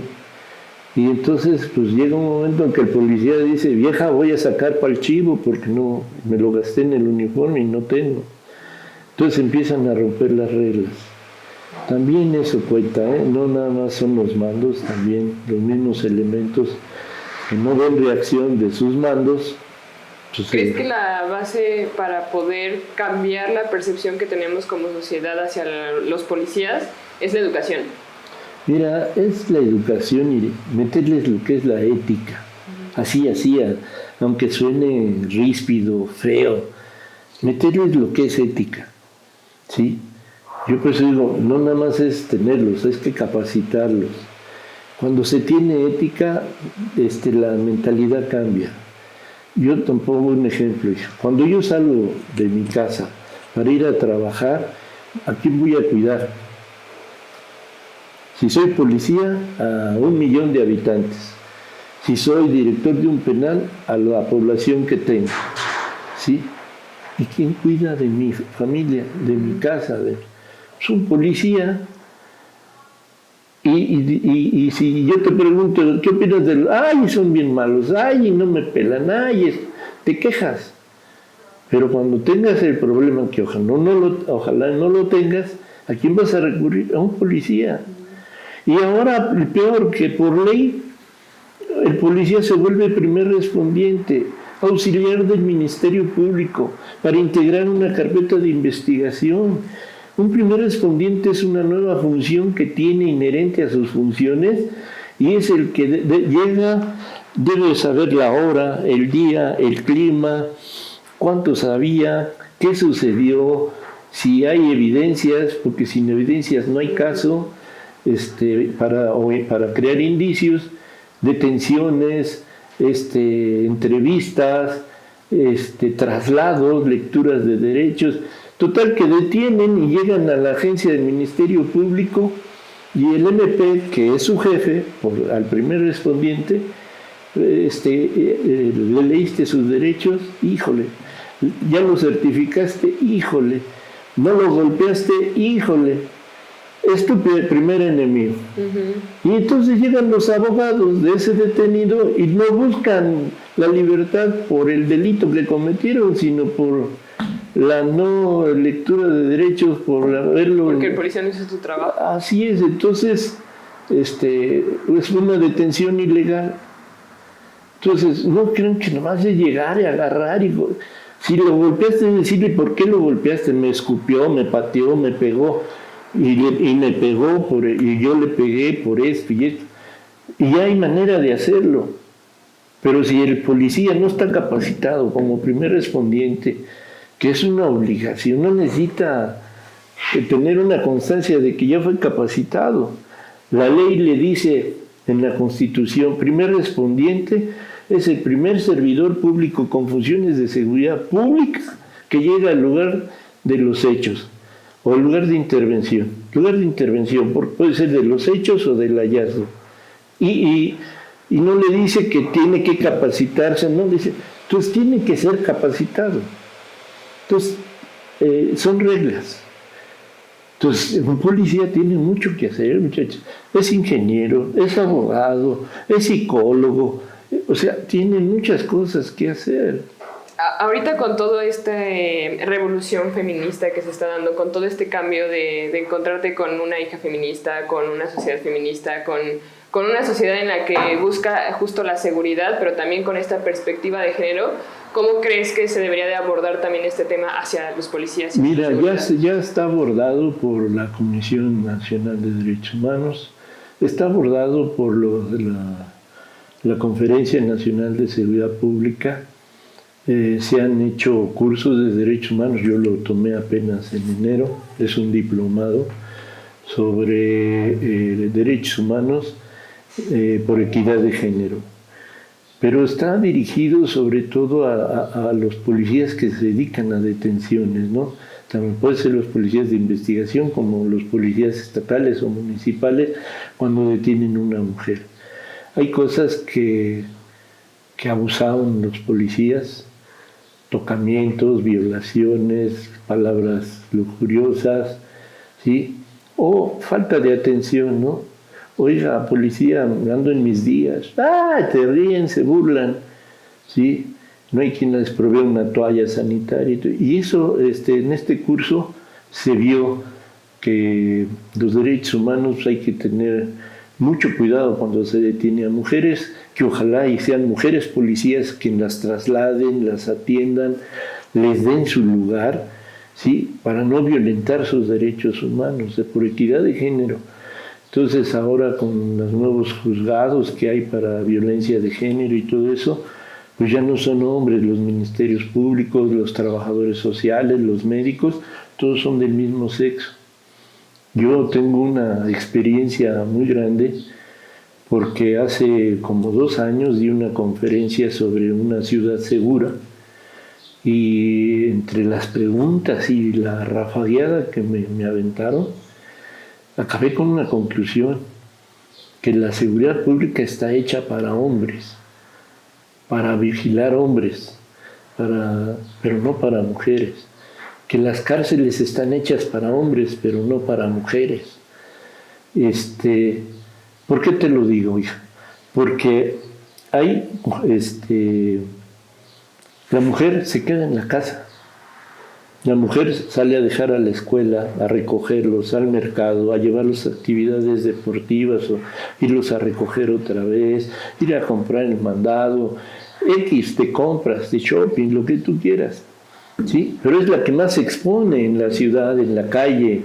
Y entonces pues llega un momento en que el policía dice, vieja, voy a sacar para el chivo porque no me lo gasté en el uniforme y no tengo. Entonces empiezan a romper las reglas. También eso cuenta, no nada más son los mandos, también los mismos elementos que no ven reacción de sus mandos. ¿Crees que la base para poder cambiar la percepción que tenemos como sociedad hacia los policías es la educación? Mira, es la educación y meterles lo que es la ética. Así, aunque suene ríspido, feo, meterles lo que es ética. ¿Sí? Yo por eso digo, no nada más es tenerlos, es que capacitarlos. Cuando se tiene ética, la mentalidad cambia. Yo te pongo un ejemplo. Cuando yo salgo de mi casa para ir a trabajar, ¿a quién voy a cuidar? Si soy policía, a 1 millón de habitantes. Si soy director de un penal, a la población que tengo. ¿Sí? ¿Y quién cuida de mi familia, de mi casa? Es un policía. Y si yo te pregunto, ¿qué opinas de los? Ay, son bien malos, ay, no me pelan, ay, te quejas. Pero cuando tengas el problema, que ojalá no lo tengas, ¿a quién vas a recurrir? A un policía. Y ahora, peor que por ley, el policía se vuelve primer respondiente, auxiliar del Ministerio Público, para integrar una carpeta de investigación. Un primer respondiente es una nueva función que tiene inherente a sus funciones y es el que llega, debe saber la hora, el día, el clima, cuánto sabía, qué sucedió, si hay evidencias, porque sin evidencias no hay caso, para crear indicios, detenciones, entrevistas, traslados, lecturas de derechos. Total que detienen y llegan a la agencia del Ministerio Público y el MP, que es su jefe, al primer respondiente, le leíste sus derechos, híjole, ya lo certificaste, híjole, no lo golpeaste, híjole, es tu primer enemigo. Y entonces llegan los abogados de ese detenido y no buscan la libertad por el delito que cometieron, sino por la no lectura de derechos, por haberlo... Porque el policía no hizo su trabajo. Así es, entonces es una detención ilegal. Entonces, no creen que nomás es llegar y agarrar y... Si lo golpeaste, decirle por qué lo golpeaste, me escupió, me pateó, me pegó, y me pegó, y yo le pegué por esto y esto. Y ya hay manera de hacerlo. Pero si el policía no está capacitado como primer respondiente, que es una obligación, no necesita tener una constancia de que ya fue capacitado. La ley le dice en la Constitución, primer respondiente es el primer servidor público con funciones de seguridad pública que llega al lugar de los hechos o al lugar de intervención. Lugar de intervención puede ser de los hechos o del hallazgo. Y no le dice que tiene que capacitarse, no dice, entonces tiene que ser capacitado. Entonces, son reglas. Entonces, un policía tiene mucho que hacer, muchachos. Es ingeniero, es abogado, es psicólogo, o sea, tiene muchas cosas que hacer. Ahorita con toda esta revolución feminista que se está dando, con todo este cambio de encontrarte con una hija feminista, con una sociedad feminista, con una sociedad en la que busca justo la seguridad, pero también con esta perspectiva de género, ¿cómo crees que se debería de abordar también este tema hacia los policías? Mira, ya está abordado por la Comisión Nacional de Derechos Humanos, está abordado por la Conferencia Nacional de Seguridad Pública, se han hecho cursos de derechos humanos, yo lo tomé apenas en enero, es un diplomado sobre derechos humanos por equidad de género. Pero está dirigido sobre todo a los policías que se dedican a detenciones, ¿no? También pueden ser los policías de investigación como los policías estatales o municipales cuando detienen a una mujer. Hay cosas que abusaban los policías, tocamientos, violaciones, palabras lujuriosas, ¿sí? O falta de atención, ¿no? Oiga, policía, ando en mis días. Te ríen, se burlan, ¿sí? No hay quien les provea una toalla sanitaria. Y eso, en este curso se vio que los derechos humanos hay que tener mucho cuidado cuando se detiene a mujeres, que ojalá y sean mujeres policías quien las trasladen, las atiendan, les den su lugar, ¿sí? Para no violentar sus derechos humanos, por equidad de género. Entonces ahora con los nuevos juzgados que hay para violencia de género y todo eso, pues ya no son hombres los ministerios públicos, los trabajadores sociales, los médicos, todos son del mismo sexo. Yo tengo una experiencia muy grande porque hace como 2 años di una conferencia sobre una ciudad segura y entre las preguntas y la rafagueada que me aventaron, acabé con una conclusión, que la seguridad pública está hecha para hombres, para vigilar hombres, pero no para mujeres. Que las cárceles están hechas para hombres, pero no para mujeres. ¿Por qué te lo digo, hija? Porque hay, la mujer se queda en la casa. La mujer sale a dejar a la escuela, a recogerlos, al mercado, a llevarlos a actividades deportivas o irlos a recoger otra vez, ir a comprar el mandado, X de compras, de shopping, lo que tú quieras, ¿sí? Pero es la que más se expone en la ciudad, en la calle,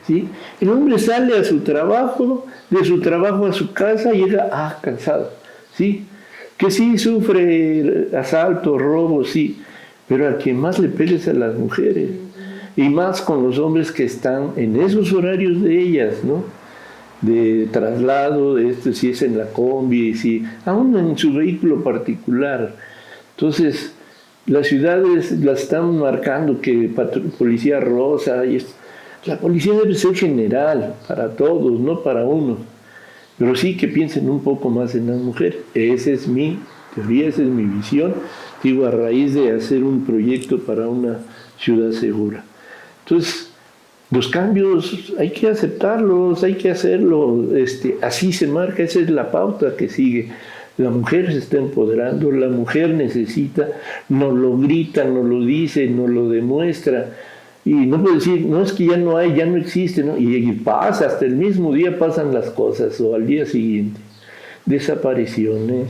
¿sí? El hombre sale a su trabajo, de su trabajo a su casa, llega, cansado, ¿sí? Que sí sufre asalto, robo, sí, pero a quien más le pega es a las mujeres, y más con los hombres que están en esos horarios de ellas, ¿no? De traslado, si es en la combi, si, aún en su vehículo particular. Entonces, las ciudades las están marcando que policía rosa, la policía debe ser general, para todos, no para uno. Pero sí que piensen un poco más en las mujeres. Esa es mi teoría, esa es mi visión. Digo, a raíz de hacer un proyecto para una ciudad segura. Entonces, los cambios hay que aceptarlos, hay que hacerlo. Así se marca, esa es la pauta que sigue. La mujer se está empoderando, la mujer necesita, nos lo grita, nos lo dice, nos lo demuestra. Y no puede decir, no es que ya no hay, ya no existe, ¿no? Y pasa, hasta el mismo día pasan las cosas, o al día siguiente. Desapariciones,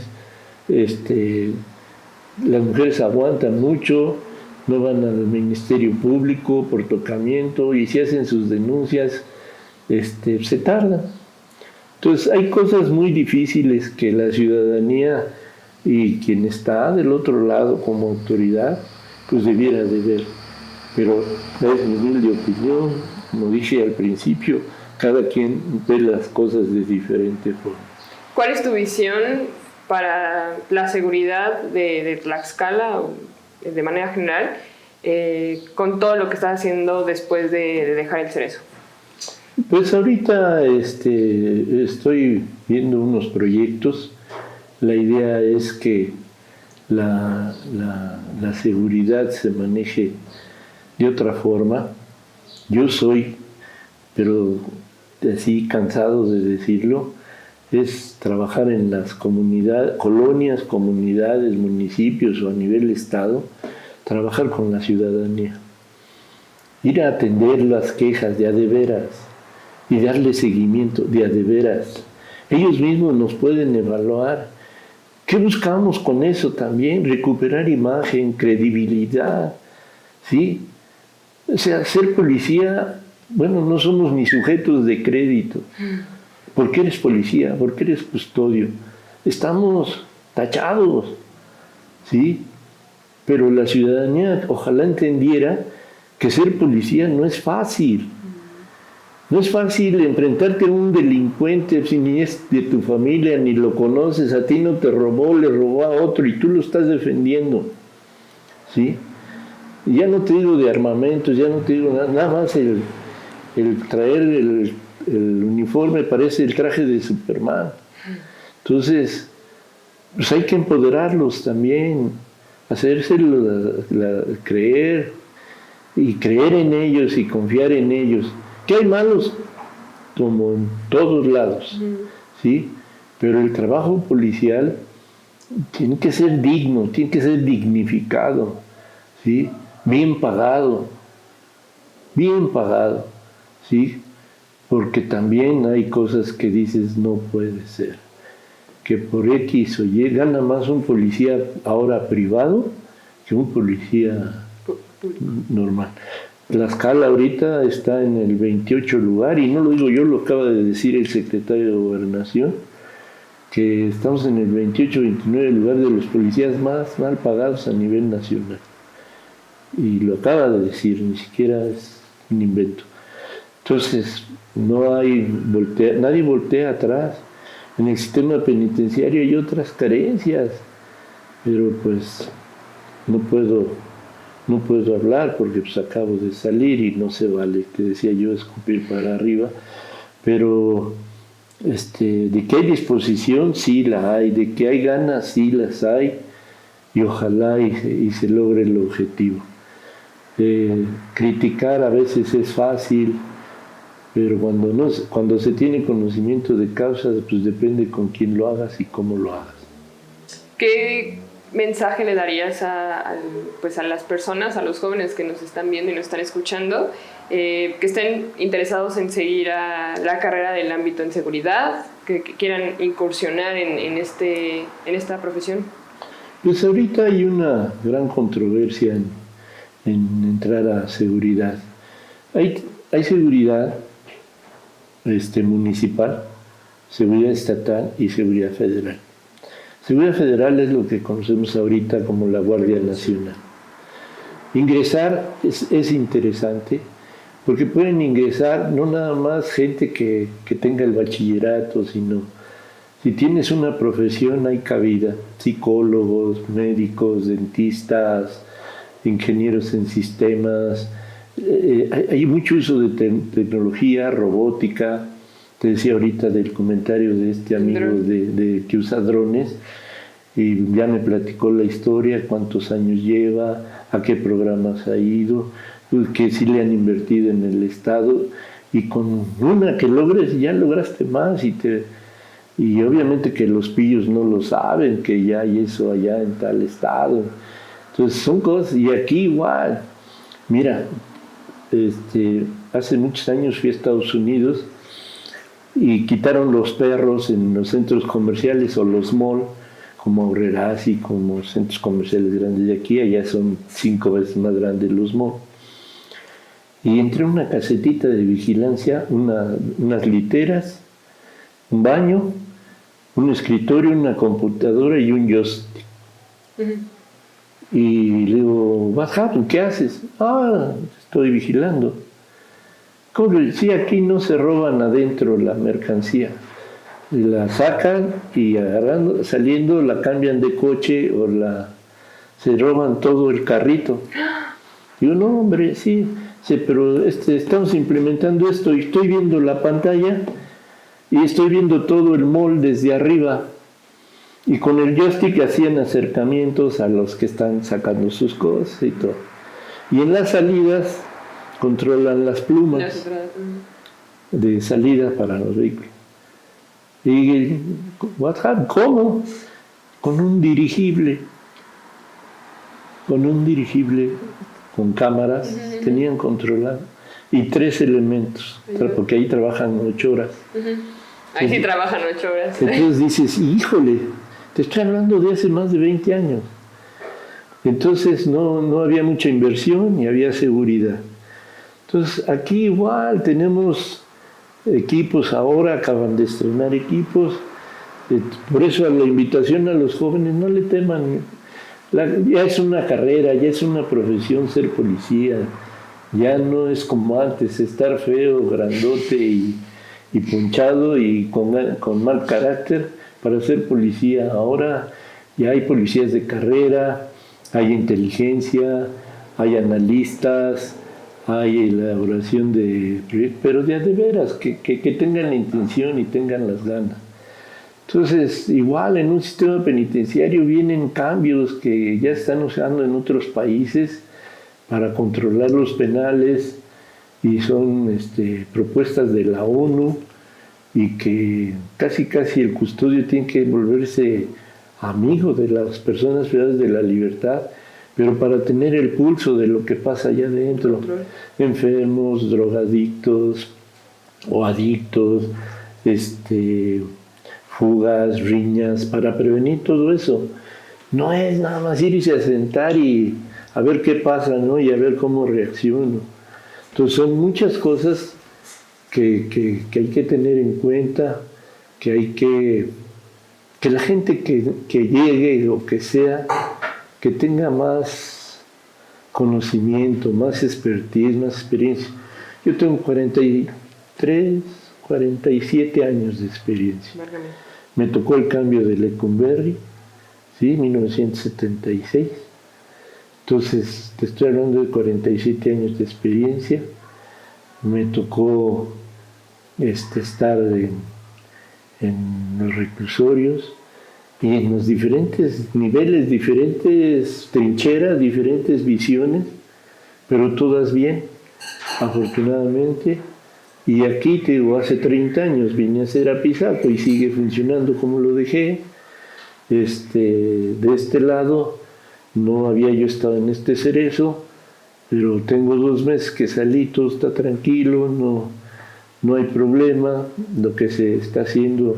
las mujeres aguantan mucho, no van al Ministerio Público por tocamiento, y si hacen sus denuncias, se tardan. Entonces hay cosas muy difíciles que la ciudadanía y quien está del otro lado como autoridad, pues debiera de ver. Pero es mi humilde opinión, como dije al principio, cada quien ve las cosas de diferente forma. ¿Cuál es tu visión para la seguridad de Tlaxcala, de manera general, con todo lo que estás haciendo después de dejar el Cerezo? Pues ahorita estoy viendo unos proyectos. La idea es que la seguridad se maneje de otra forma. Yo soy, pero así cansado de decirlo, es trabajar en las colonias, comunidades, municipios o a nivel estado, trabajar con la ciudadanía, ir a atender las quejas de a de veras y darle seguimiento de a de veras. Ellos mismos nos pueden evaluar. ¿Qué buscamos con eso también? Recuperar imagen, credibilidad, ¿sí? O sea, ser policía, bueno, no somos ni sujetos de crédito. ¿Por qué eres policía? ¿Por qué eres custodio? Estamos tachados, ¿sí? Pero la ciudadanía ojalá entendiera que ser policía no es fácil. No es fácil enfrentarte a un delincuente si ni es de tu familia, ni lo conoces, a ti no te robó, le robó a otro y tú lo estás defendiendo, ¿sí? Y ya no te digo de armamentos, ya no te digo nada más el traer el uniforme parece el traje de Superman. Entonces, pues hay que empoderarlos también, hacérselo creer, y creer en ellos y confiar en ellos. Que hay malos, como en todos lados, ¿sí? Pero el trabajo policial tiene que ser digno, tiene que ser dignificado, ¿sí? Bien pagado, ¿sí? Porque también hay cosas que dices no puede ser, que por X o Y gana más un policía ahora privado que un policía normal. Tlaxcala ahorita está en el 28 lugar, y no lo digo yo, lo acaba de decir el secretario de Gobernación, que estamos en el 28-29 lugar de los policías más mal pagados a nivel nacional. Y lo acaba de decir, ni siquiera es un invento. Entonces, nadie voltea atrás. En el sistema penitenciario hay otras carencias, pero pues no puedo hablar porque pues acabo de salir y no se vale, te decía yo, escupir para arriba, pero de que hay disposición, sí la hay, de que hay ganas, sí las hay, y ojalá y se logre el objetivo. Criticar a veces es fácil, pero cuando se tiene conocimiento de causas, pues depende con quién lo hagas y cómo lo hagas. ¿Qué mensaje le darías a las personas, a los jóvenes que nos están viendo y nos están escuchando, que estén interesados en seguir la carrera del ámbito en seguridad, que quieran incursionar en esta profesión? Pues ahorita hay una gran controversia en entrar a seguridad. Hay seguridad municipal, seguridad estatal y seguridad federal. Seguridad federal es lo que conocemos ahorita como la Guardia Nacional. Ingresar es interesante porque pueden ingresar no nada más gente que tenga el bachillerato, sino si tienes una profesión hay cabida, psicólogos, médicos, dentistas, ingenieros en sistemas, hay mucho uso de tecnología, robótica. Te decía ahorita del comentario de este amigo de que usa drones y ya me platicó la historia, cuántos años lleva, a qué programas ha ido, que sí le han invertido en el Estado y con una que logres ya lograste más y obviamente que los pillos no lo saben, que ya hay eso allá en tal estado. Entonces son cosas, y aquí igual. Mira, hace muchos años fui a Estados Unidos y quitaron los perros en los centros comerciales o los malls, como Aurrerás y como centros comerciales grandes de aquí, allá son 5 veces más grandes los malls. Y entré a una casetita de vigilancia, unas literas, un baño, un escritorio, una computadora y un joystick. Y le digo, "What happened? ¿Qué haces?" Estoy vigilando. ¿Cómo que? Sí, aquí no se roban adentro la mercancía. La sacan y saliendo la cambian de coche o se roban todo el carrito. Digo, no, hombre, sí, pero estamos implementando esto y estoy viendo la pantalla y estoy viendo todo el mall desde arriba. Y con el joystick hacían acercamientos a los que están sacando sus cosas y todo. Y en las salidas controlan las plumas de salida para los vehículos. Y, what happened? ¿Cómo? Con un dirigible con cámaras, tenían controlado. Y 3 elementos, porque ahí trabajan 8 horas. Ahí sí trabajan 8 horas. Entonces dices, híjole, te estoy hablando de hace más de 20 años. Entonces no había mucha inversión y había seguridad. Entonces aquí igual tenemos equipos ahora, acaban de estrenar equipos. Por eso la invitación a los jóvenes, no le teman. Ya es una carrera, ya es una profesión ser policía. Ya no es como antes, estar feo, grandote y punchado y con mal carácter para ser policía. Ahora ya hay policías de carrera, hay inteligencia, hay analistas, hay elaboración pero de veras, que tengan la intención y tengan las ganas. Entonces, igual en un sistema penitenciario vienen cambios que ya están usando en otros países para controlar los penales y son propuestas de la ONU y que casi el custodio tiene que volverse amigo de las personas privadas de la libertad, pero para tener el pulso de lo que pasa allá adentro, enfermos, drogadictos o adictos, fugas, riñas, para prevenir todo eso. No es nada más irse a sentar y a ver qué pasa, ¿no? Y a ver cómo reacciono. Entonces son muchas cosas que hay que tener en cuenta, que la gente que llegue o que sea, que tenga más conocimiento, más expertise, más experiencia. Yo tengo 43, 47 años de experiencia. Me tocó el cambio de Lecumberri, ¿sí? 1976. Entonces, te estoy hablando de 47 años de experiencia. Me tocó estar en los reclusorios y en los diferentes niveles, diferentes trincheras, diferentes visiones, pero todas bien, afortunadamente. Y aquí, te digo, hace 30 años vine a hacer Apizaco y sigue funcionando como lo dejé. De este lado, no había yo estado en este cerezo, pero tengo 2 meses que salí, todo está tranquilo, no hay problema. Lo que se está haciendo,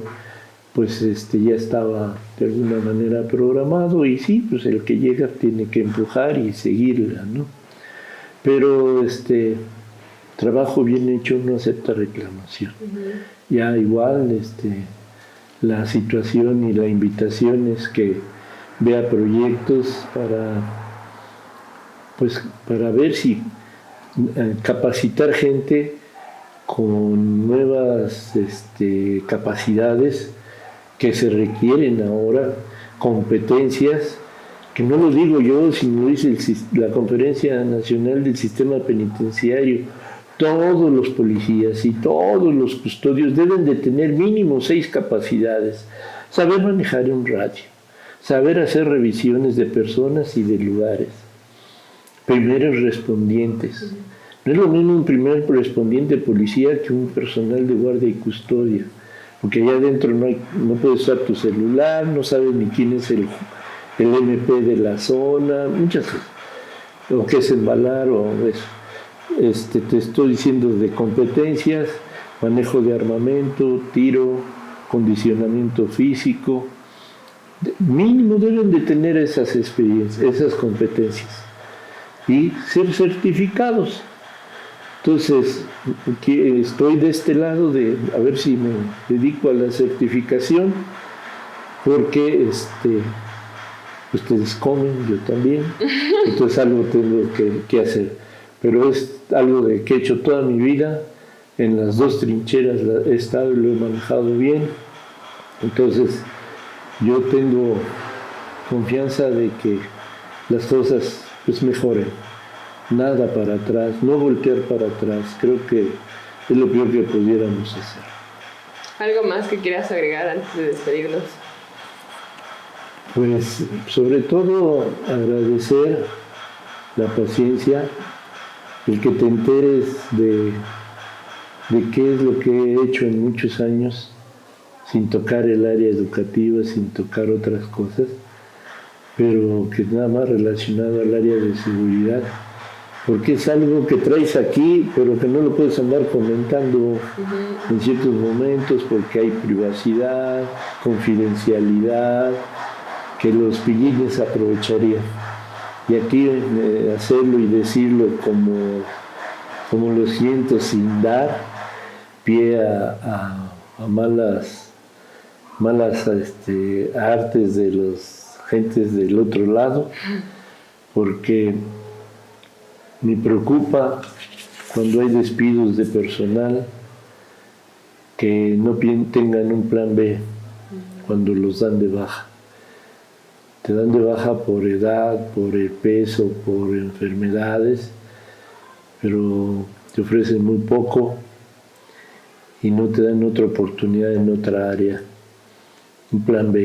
pues ya estaba de alguna manera programado, y sí, pues el que llega tiene que empujar y seguirla, ¿no? Pero trabajo bien hecho no acepta reclamación. Ya igual, la situación y la invitación es que vea proyectos para ver si capacitar gente con nuevas capacidades que se requieren ahora, competencias, que no lo digo yo, sino dice la Conferencia Nacional del Sistema Penitenciario. Todos los policías y todos los custodios deben de tener mínimo 6 capacidades: saber manejar un radio, saber hacer revisiones de personas y de lugares, primeros respondientes. No es lo mismo un primer respondiente policía que un personal de guardia y custodia, porque allá adentro no puedes usar tu celular, no sabes ni quién es el MP de la zona, muchas cosas, o qué es embalar o eso. Te estoy diciendo de competencias: manejo de armamento, tiro, condicionamiento físico. Mínimo deben de tener esas experiencias, esas competencias, y ser certificados. Entonces, estoy de este lado de a ver si me dedico a la certificación, porque ustedes comen, yo también, entonces algo tengo que hacer. Pero es algo que he hecho toda mi vida, en las 2 trincheras he estado y lo he manejado bien. Entonces yo tengo confianza de que las cosas pues mejoren. Nada para atrás, no voltear para atrás, creo que es lo peor que pudiéramos hacer. ¿Algo más que quieras agregar antes de despedirnos? Pues sobre todo agradecer la paciencia, el que te enteres de qué es lo que he hecho en muchos años, sin tocar el área educativa, sin tocar otras cosas, pero que nada más relacionado al área de seguridad, porque es algo que traes aquí, pero que no lo puedes andar comentando en ciertos momentos, porque hay privacidad, confidencialidad, que los pillines aprovecharían. Y aquí hacerlo y decirlo como lo siento, sin dar pie a malas artes de las gentes del otro lado, porque me preocupa cuando hay despidos de personal que no tengan un plan B cuando los dan de baja. Te dan de baja por edad, por el peso, por enfermedades, pero te ofrecen muy poco y no te dan otra oportunidad en otra área, un plan B.